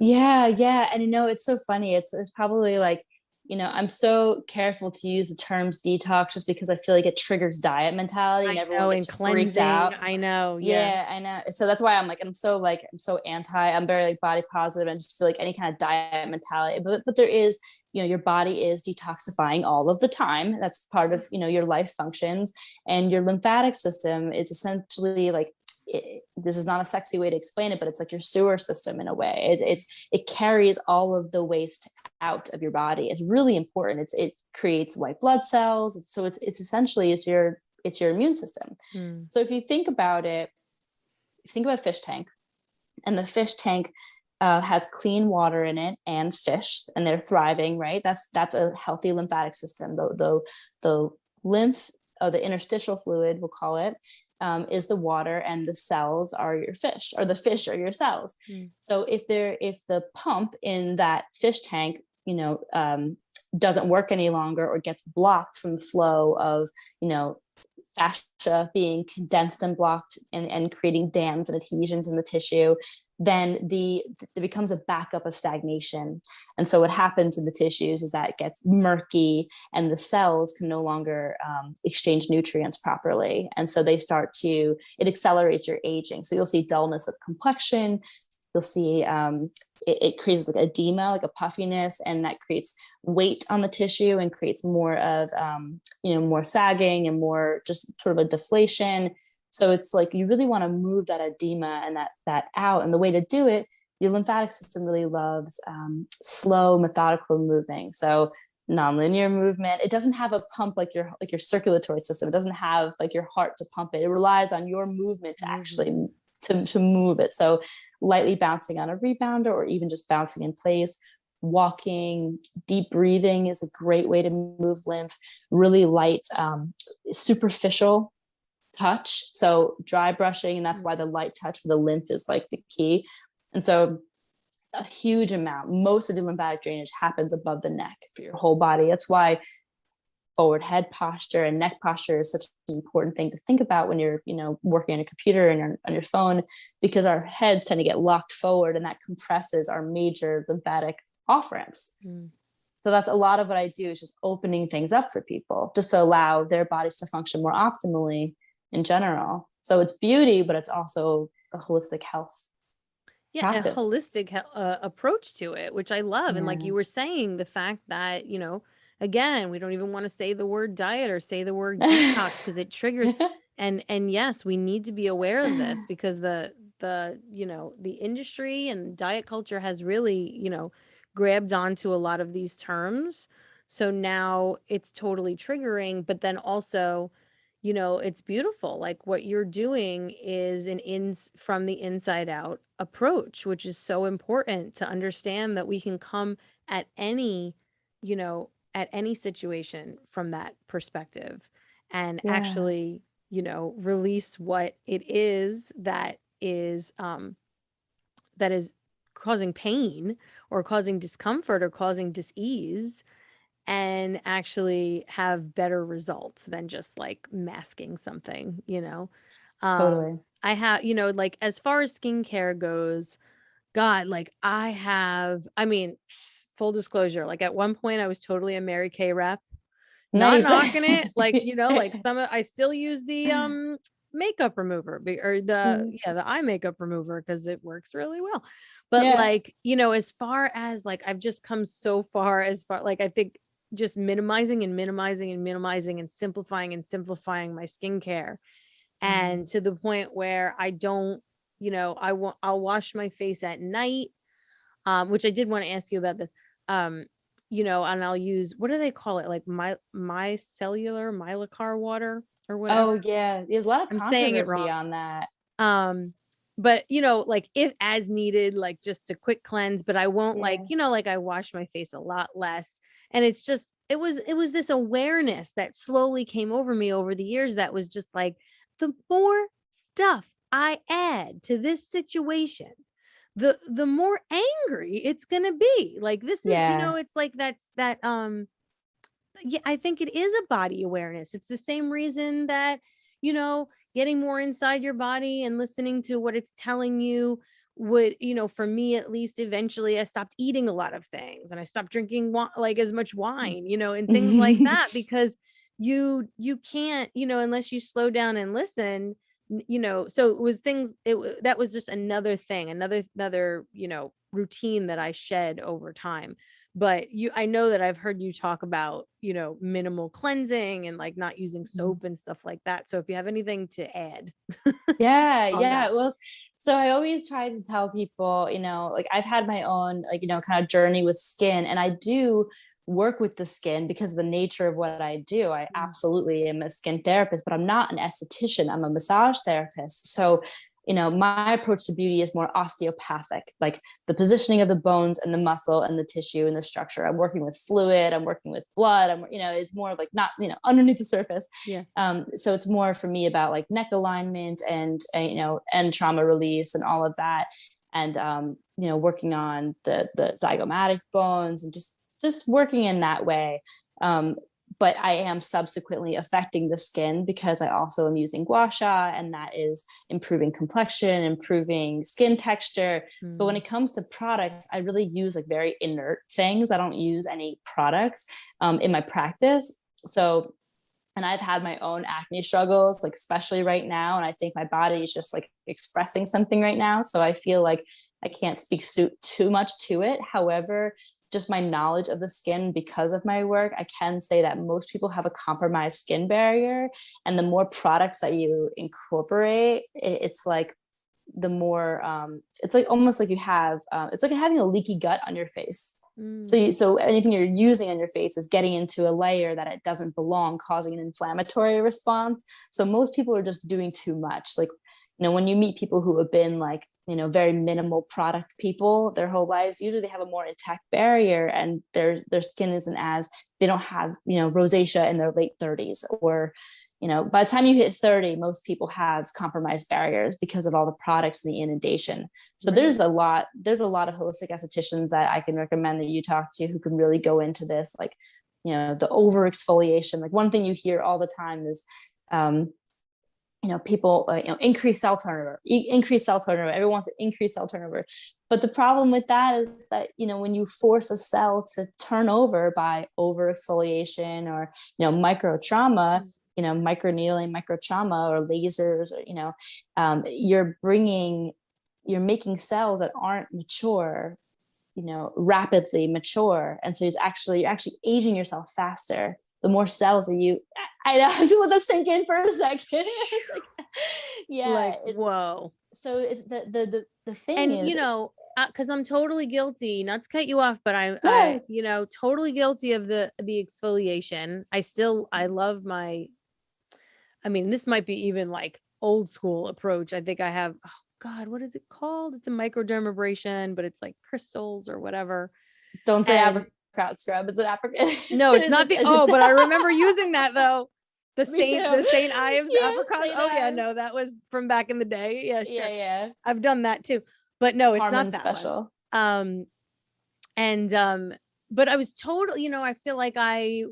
it's so funny. It's probably like, I'm so careful to use the terms detox just because I feel like it triggers diet mentality and everyone gets freaked out. I know. Yeah, I know. So that's why I'm so anti, I'm very like body positive and just feel like any kind of diet mentality. But there is, your body is detoxifying all of the time. That's part of, your life functions, and your lymphatic system is essentially like, this is not a sexy way to explain it, but it's like your sewer system in a way. It carries all of the waste out of your body. It's really important. It creates white blood cells. So it's essentially your immune system. So if you think about it, think about a fish tank, and the fish tank has clean water in it and fish, and they're thriving, right? That's a healthy lymphatic system. The lymph, the interstitial fluid, we'll call it, is the water, and the cells are your fish, or the fish are your cells. So if the pump in that fish tank, doesn't work any longer, or gets blocked from the flow of, fascia being condensed and blocked and creating dams and adhesions in the tissue, then there becomes a backup of stagnation. And so what happens in the tissues is that it gets murky, and the cells can no longer exchange nutrients properly. And so it accelerates your aging. So you'll see dullness of complexion. You'll see it creates like edema, like a puffiness, and that creates weight on the tissue and creates more of, more sagging and more just sort of a deflation. So it's like, you really want to move that edema and that out. And the way to do it, your lymphatic system really loves slow, methodical moving. So nonlinear movement. It doesn't have a pump like your circulatory system. It doesn't have like your heart to pump it. It relies on your movement to actually to move it. So lightly bouncing on a rebounder, or even just bouncing in place. Walking, deep breathing is a great way to move lymph. Really light, superficial touch. So dry brushing, and that's why the light touch for the lymph is like the key. And so a huge amount, most of the lymphatic drainage happens above the neck for your whole body. That's why forward head posture and neck posture is such an important thing to think about when you're, working on a computer and on your phone, because our heads tend to get locked forward, and that compresses our major lymphatic off ramps. So that's a lot of what I do, is just opening things up for people, just to allow their bodies to function more optimally in general. So it's beauty, but it's also a holistic health practice. A holistic approach to it, which I love. And like you were saying, the fact that, again, we don't even want to say the word diet or say the word detox because it triggers. And yes, we need to be aware of this, because the industry and diet culture has really, grabbed onto a lot of these terms. So now it's totally triggering, but then also, it's beautiful. Like what you're doing is from the inside out approach, which is so important to understand that we can come at any, at any situation from that perspective, and actually, release what it is that is causing pain or causing discomfort or causing dis-ease, and actually have better results than just like masking something. Totally. I have, like as far as skincare goes, God, like I mean, full disclosure, like at one point I was totally a Mary Kay rep. Not Nice. knocking it, like, like I still use the makeup remover, or the eye makeup remover, because it works really well. But like, as far as like, I've just come so far, like I think just minimizing and minimizing and minimizing and simplifying my skincare, and to the point where I don't, I'll wash my face at night, which I did want to ask you about this. And I'll use, what do they call it? Like micellar Mylacar water or whatever. Oh yeah. There's a lot of I'm saying it controversy wrong. on that. But like if as needed, like just a quick cleanse, but I won't like, like I wash my face a lot less. And it's just, it was this awareness that slowly came over me over the years, that was just like, the more stuff I add to this situation, the more angry it's gonna be. Like this is, it's like I think it is a body awareness. It's the same reason that, getting more inside your body and listening to what it's telling you would, for me at least, eventually I stopped eating a lot of things, and I stopped drinking like as much wine, and things like that, because you can't, unless you slow down and listen, so it was things, that was just another thing, another routine that I shed over time. But I know that I've heard you talk about, minimal cleansing and like not using soap and stuff like that. So if you have anything to add. Yeah. Well, so I always try to tell people, like I've had my own, like, kind of journey with skin, and I do work with the skin because of the nature of what I do. I absolutely am a skin therapist, but I'm not an esthetician. I'm a massage therapist. So, my approach to beauty is more osteopathic, like the positioning of the bones and the muscle and the tissue and the structure. I'm working with fluid, I'm working with blood. It's more like not, underneath the surface. So it's more for me about like neck alignment and trauma release and all of that. And, working on the zygomatic bones and just working in that way. But I am subsequently affecting the skin because I also am using Gua Sha, and that is improving complexion, improving skin texture. But when it comes to products, I really use like very inert things. I don't use any products in my practice. So, and I've had my own acne struggles, like especially right now. And I think my body is just like expressing something right now. So I feel like I can't speak too much to it. However, just my knowledge of the skin because of my work, I can say that most people have a compromised skin barrier. And the more products that you incorporate, it's like the more, it's like almost like you have, it's like having a leaky gut on your face. So anything you're using on your face is getting into a layer that it doesn't belong, causing an inflammatory response. So most people are just doing too much. Like, when you meet people who have been like, very minimal product people their whole lives, usually they have a more intact barrier, and their skin isn't as, they don't have, rosacea in their late 30s, or by the time you hit 30, most people have compromised barriers because of all the products and the inundation. So there's a lot of holistic estheticians that I can recommend that you talk to who can really go into this, like, the over exfoliation. Like, one thing you hear all the time is, people, increase cell turnover, Everyone wants to increase cell turnover. But the problem with that is that, when you force a cell to turn over by over exfoliation or, micro trauma, micro needling, micro trauma, or lasers, or, you're making cells that aren't mature, rapidly mature. And so you're actually aging yourself faster. The more cells that I know, I just want to sink in for a second. It's like, yeah, like, whoa. So it's the thing, and is, because I'm totally guilty, not to cut you off, but I totally guilty of the exfoliation. I love this might be even like old school approach. I think I have, oh God, what is it called? It's a microdermabrasion, but it's like crystals or whatever. Don't say apricot scrub. Is it apricot? No, it's not but I remember using that though. The St. Ives apricot. Yeah, no, that was from back in the day. Yeah, sure. Yeah. I've done that too. But no, it's Harmon not that special. one. But I was totally, I feel like I,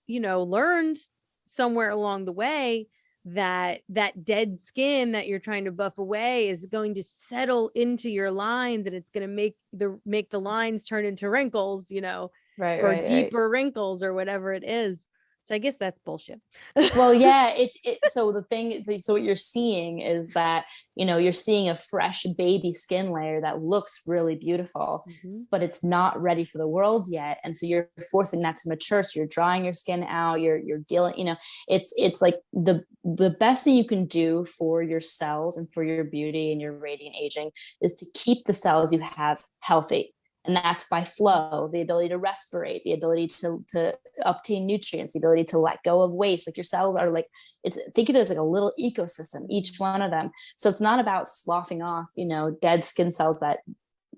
learned somewhere along the way that dead skin that you're trying to buff away is going to settle into your lines, and it's going to make the lines turn into wrinkles, or deeper wrinkles or whatever it is. So I guess that's bullshit. Well, yeah, so what you're seeing is that, you're seeing a fresh baby skin layer that looks really beautiful, but it's not ready for the world yet. And so you're forcing that to mature. So you're drying your skin out, you're dealing, it's like the best thing you can do for your cells and for your beauty and your radiant aging is to keep the cells you have healthy. And that's by flow, the ability to respirate, the ability to obtain nutrients, the ability to let go of waste. Like, your cells are like, think of it as like a little ecosystem, each one of them. So it's not about sloughing off, dead skin cells that,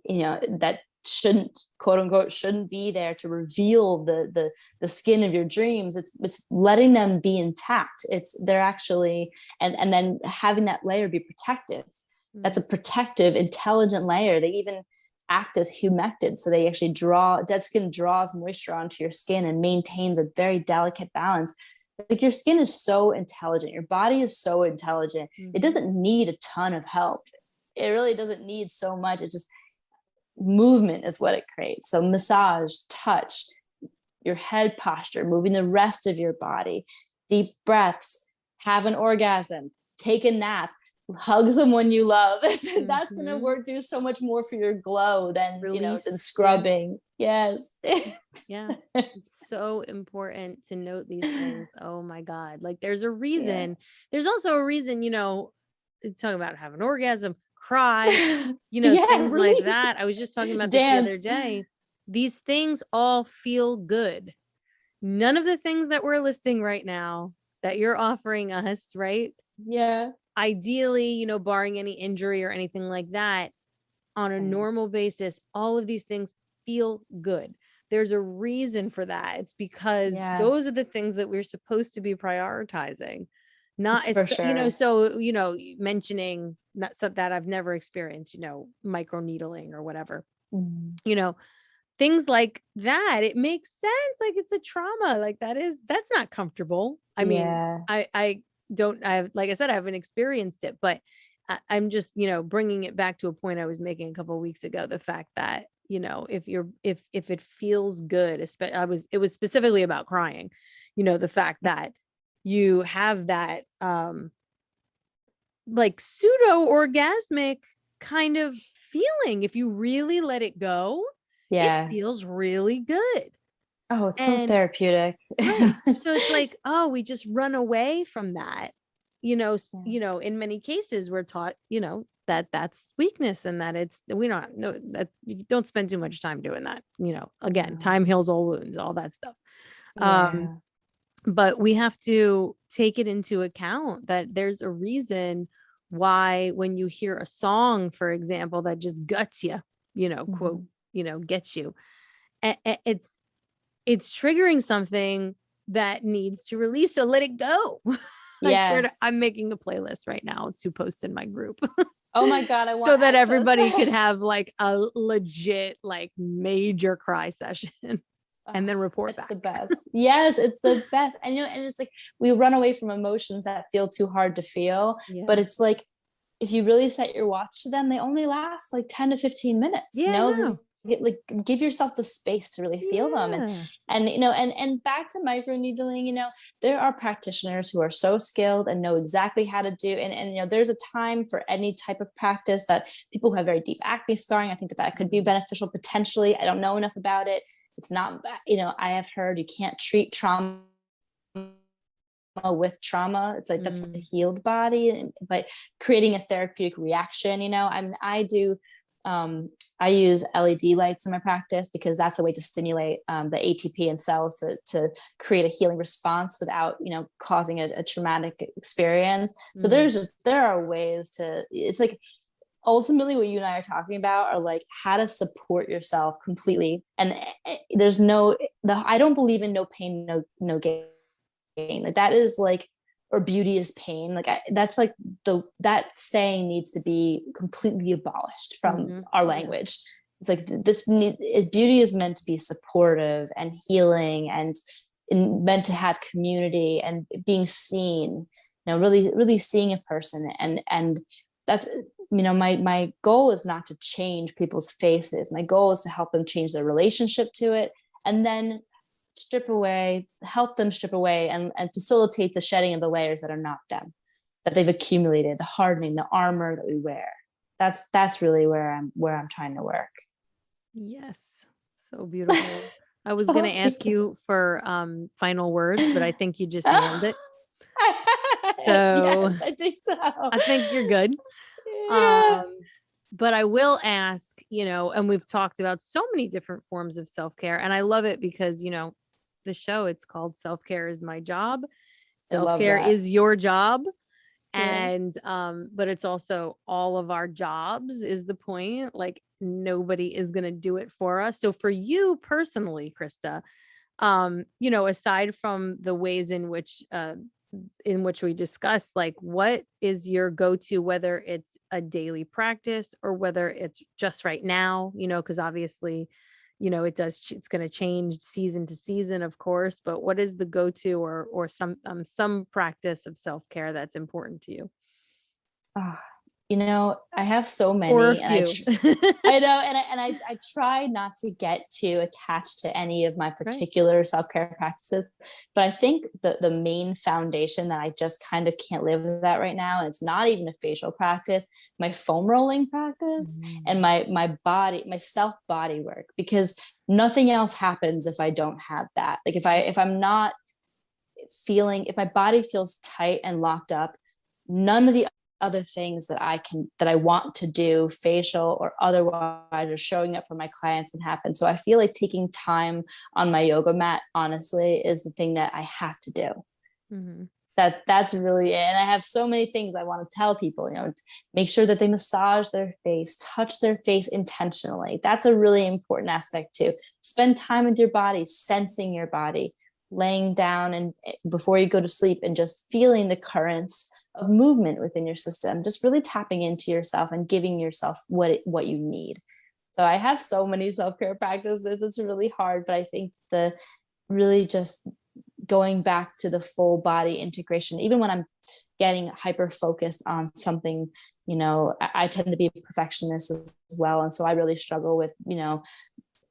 that shouldn't, quote unquote, shouldn't be there to reveal the skin of your dreams. It's letting them be intact. They're actually, and then having that layer be protective. That's a protective, intelligent layer. They even act as humectants. So they actually dead skin draws moisture onto your skin and maintains a very delicate balance. Like, your skin is so intelligent. Your body is so intelligent. It doesn't need a ton of help. It really doesn't need so much. It's just movement is what it creates. So massage, touch, your head posture, moving the rest of your body, deep breaths, have an orgasm, take a nap, hug someone you love. That's going to do so much more for your glow than, than scrubbing. Yes. Yeah. It's so important to note these things. Oh my God. Like, there's a reason. There's also a reason, talking about have an orgasm, cry, things like that. I was just talking about this the other day. These things all feel good. None of the things that we're listing right now that you're offering us, right? Yeah. Ideally, barring any injury or anything like that, on a normal basis, all of these things feel good. There's a reason for that. It's because those are the things that we're supposed to be prioritizing. Not, for sure. So, mentioning that I've never experienced, micro needling or whatever, things like that, it makes sense. Like, it's a trauma. Like, that's not comfortable. I mean, like I said, I haven't experienced it, but I'm just, bringing it back to a point I was making a couple of weeks ago. The fact that, if it feels good, it was specifically about crying, the fact that you have that, like, pseudo orgasmic kind of feeling. If you really let it go, it feels really good. Oh, it's so therapeutic. Right. So it's like, we just run away from that. In many cases we're taught, that that's weakness, and that it's, we don't know that you don't spend too much time doing that. Again, No. time heals all wounds, all that stuff. Yeah. But we have to take it into account that there's a reason why when you hear a song, for example, that just guts you, quote, gets you, it's triggering something that needs to release. So let it go. I swear Yes. I'm making a playlist right now to post in my group. Oh my God, I want so that access. everybody could have like a legit, like major cry session and then report It's back. the best. Yes, it's the best. And and it's like we run away from emotions that feel too hard to feel. Yeah. But it's like if you really set your watch to them, they only last like 10 to 15 minutes. Yeah. Like give yourself the space to really feel them. And back to microneedling, there are practitioners who are so skilled and know exactly how to do, and there's a time for any type of practice. That people who have very deep acne scarring, I think that could be beneficial potentially. I don't know enough about it. It's not, I have heard you can't treat trauma with trauma. It's like that's the healed body, but creating a therapeutic reaction. I use LED lights in my practice because that's a way to stimulate the ATP in cells to create a healing response without causing a traumatic experience. So there are ways to, it's like ultimately what you and I are talking about are like how to support yourself completely. And there's I don't believe in no pain, no gain. Like that is like, or beauty is pain. Like that's like that saying needs to be completely abolished from our language. It's like beauty is meant to be supportive and healing and meant to have community and being seen, really, really seeing a person. And that's, my goal is not to change people's faces. My goal is to help them change their relationship to it, and then help them strip away and facilitate the shedding of the layers that are not them, that they've accumulated, the hardening, the armor that we wear. That's really where I'm trying to work. Yes. So beautiful. I was going to ask you for final words, but I think you just nailed it. So yes, I think so. I think you're good. Yeah. But I will ask, and we've talked about so many different forms of self-care, and I love it because, the show, it's called Self-Care is My Job. Self-care is your job. And, but it's also all of our jobs is the point. Like nobody is going to do it for us. So for you personally, Krista, aside from the ways in which we discussed, like what is your go-to, whether it's a daily practice or whether it's just right now, because obviously, it's going to change season to season, of course, but what is the go-to or some practice of self-care that's important to you? I have so many, or a and few. I know, and I try not to get too attached to any of my particular self-care practices, but I think the main foundation that I just kind of can't live without right now, and it's not even a facial practice, my foam rolling practice and my self body work, because nothing else happens if I don't have that. Like if I'm not feeling, if my body feels tight and locked up, none of the other things that I want to do, facial or otherwise, or showing up for my clients, can happen. So I feel like taking time on my yoga mat, honestly, is the thing that I have to do. That's really it. And I have so many things I want to tell people, make sure that they massage their face, touch their face intentionally. That's a really important aspect too. Spend time with your body, sensing your body, laying down and before you go to sleep and just feeling the currents of movement within your system, just really tapping into yourself and giving yourself what you need. So I have so many self-care practices. It's really hard, but I think the really just going back to the full body integration, even when I'm getting hyper focused on something, I tend to be a perfectionist as well. And so I really struggle with,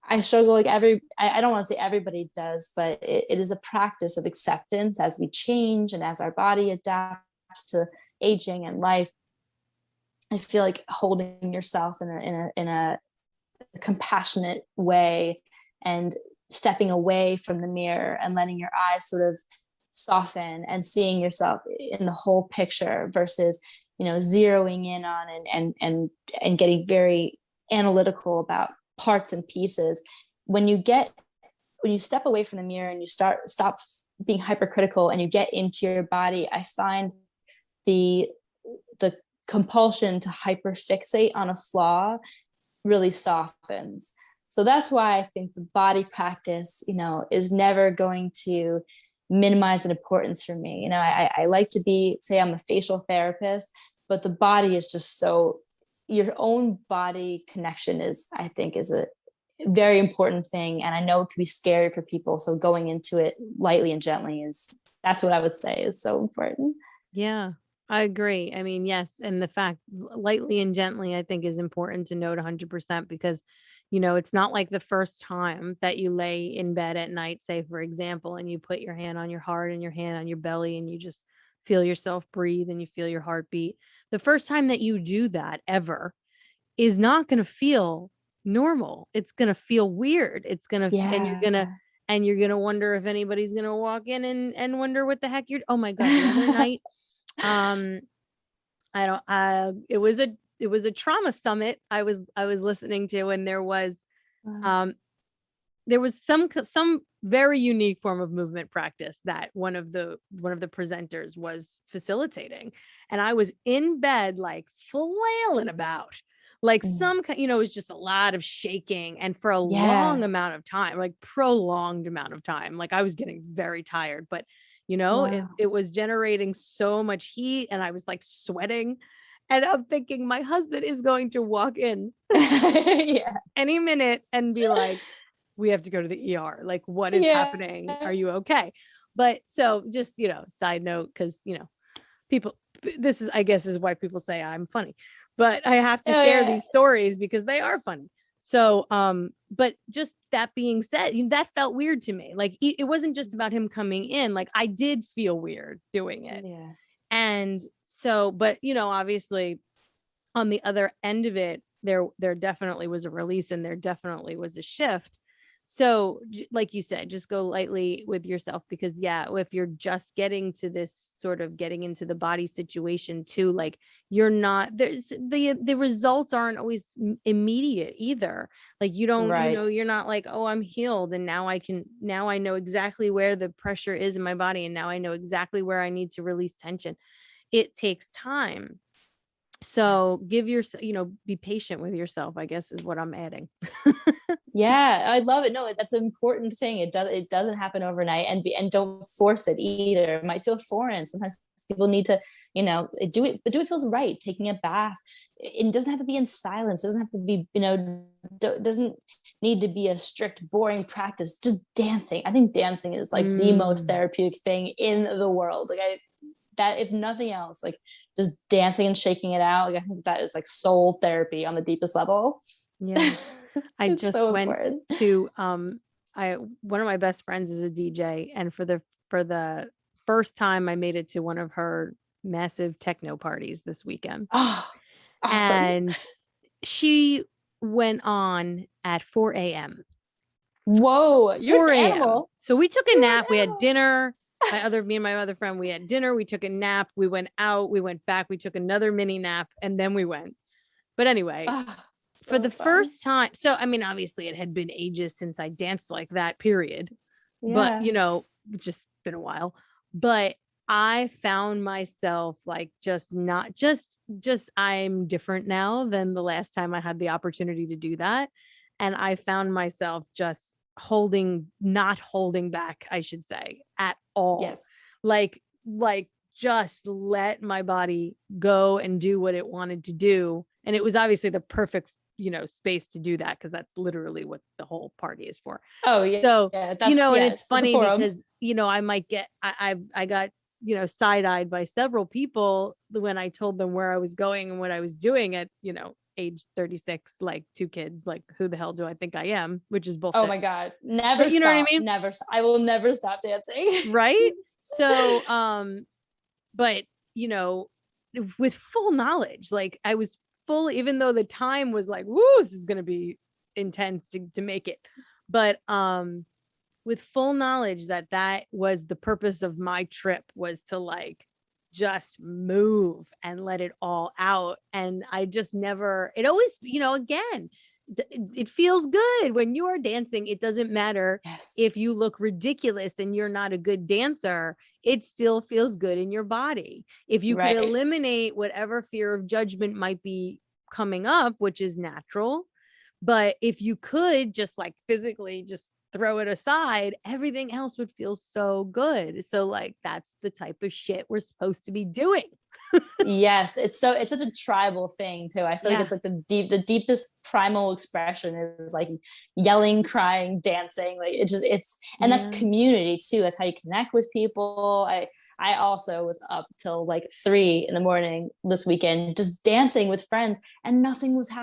I struggle like I don't want to say everybody does, but it is a practice of acceptance as we change and as our body adapts to aging and life. I feel like holding yourself in a compassionate way and stepping away from the mirror and letting your eyes sort of soften and seeing yourself in the whole picture versus zeroing in on and getting very analytical about parts and pieces. When you step away from the mirror and you stop being hypercritical and you get into your body, I find the compulsion to hyperfixate on a flaw really softens. So that's why I think the body practice, is never going to minimize an importance for me. I like to say I'm a facial therapist, but the body is just your own body connection I think is a very important thing. And I know it can be scary for people. So going into it lightly and gently that's what I would say is so important. Yeah, I agree. I mean, yes. And the fact lightly and gently, I think is important to note 100% because, it's not like the first time that you lay in bed at night, say, for example, and you put your hand on your heart and your hand on your belly and you just feel yourself breathe and you feel your heartbeat. The first time that you do that ever is not going to feel normal. It's going to feel weird. It's going to, and you're going to wonder if anybody's going to walk in and wonder what the heck oh my God, the other night, it was a trauma summit I was listening to, and there was some very unique form of movement practice that one of the presenters was facilitating, and I was in bed like flailing about like some it was just a lot of shaking, and for a long amount of time, like prolonged amount of time, like I was getting very tired, but it was generating so much heat and I was like sweating, and I'm thinking my husband is going to walk in any minute and be like, we have to go to the ER. Like, what is happening? Are you okay? But so just, side note, because, people, this is, I guess, is why people say I'm funny, but I have to share these stories because they are funny. So, but just that being said, that felt weird to me. Like, it wasn't just about him coming in. Like, I did feel weird doing it. Yeah. And so, but, obviously on the other end of it, there definitely was a release and there definitely was a shift. So like you said, just go lightly with yourself, because if you're just getting to this sort of getting into the body situation too, like you're not, there's the results aren't always immediate either. Like you don't, you're not like, oh, I'm healed. And now I know exactly where the pressure is in my body. And now I know exactly where I need to release tension. It takes time. So give yourself, be patient with yourself, I guess is what I'm adding. Yeah, I love it. No, that's an important thing. It doesn't happen overnight, and don't force it either. It might feel foreign. Sometimes people need to, do it, but do it feels right. Taking a bath. It doesn't have to be in silence. It doesn't have to be, doesn't need to be a strict, boring practice. Just dancing. I think dancing is like the most therapeutic thing in the world. Like that, if nothing else, like just dancing and shaking it out. Like I think that is like soul therapy on the deepest level. Yeah. I just so went important. to one of my best friends is a DJ, and for the first time I made it to one of her massive techno parties this weekend. Oh, awesome. And she went on at 4 a.m. Whoa, you're an animal. So we took a nap. We had dinner. Me and my other friend, we had dinner. We took a nap. We went out. We went back. We took another mini nap, and then we went. But anyway, for the first time. So, I mean, obviously it had been ages since I danced like that, period. But, just been a while. But I found myself like I'm different now than the last time I had the opportunity to do that. And I found myself just not holding back, I should say, at all. Yes. Like just let my body go and do what it wanted to do. And it was obviously the perfect, space to do that, because that's literally what the whole party is for. Oh yeah. So, and it's funny because, I might get, I got, side-eyed by several people when I told them where I was going and what I was doing at, age 36, like 2 kids, like who the hell do I think I am? Which is bullshit. Oh my God. Never stop. You know what I mean? Never. I will never stop dancing. Right. So, but, with full knowledge, like I was even though the time was like, woo, this is going to be intense to make it. But, with full knowledge that was the purpose of my trip, was to like, just move and let it all out. And I just never, it always, again, it feels good when you are dancing. It doesn't matter if you look ridiculous and you're not a good dancer, it still feels good in your body. If you could eliminate whatever fear of judgment might be coming up, which is natural, but if you could just like physically just throw it aside, everything else would feel so good. So like, that's the type of shit we're supposed to be doing. Yes, it's such a tribal thing too. I feel like it's like the deepest primal expression is like yelling, crying, dancing. Like and that's community too. That's how you connect with people. I also was up till like 3 a.m. this weekend just dancing with friends, and nothing was happening.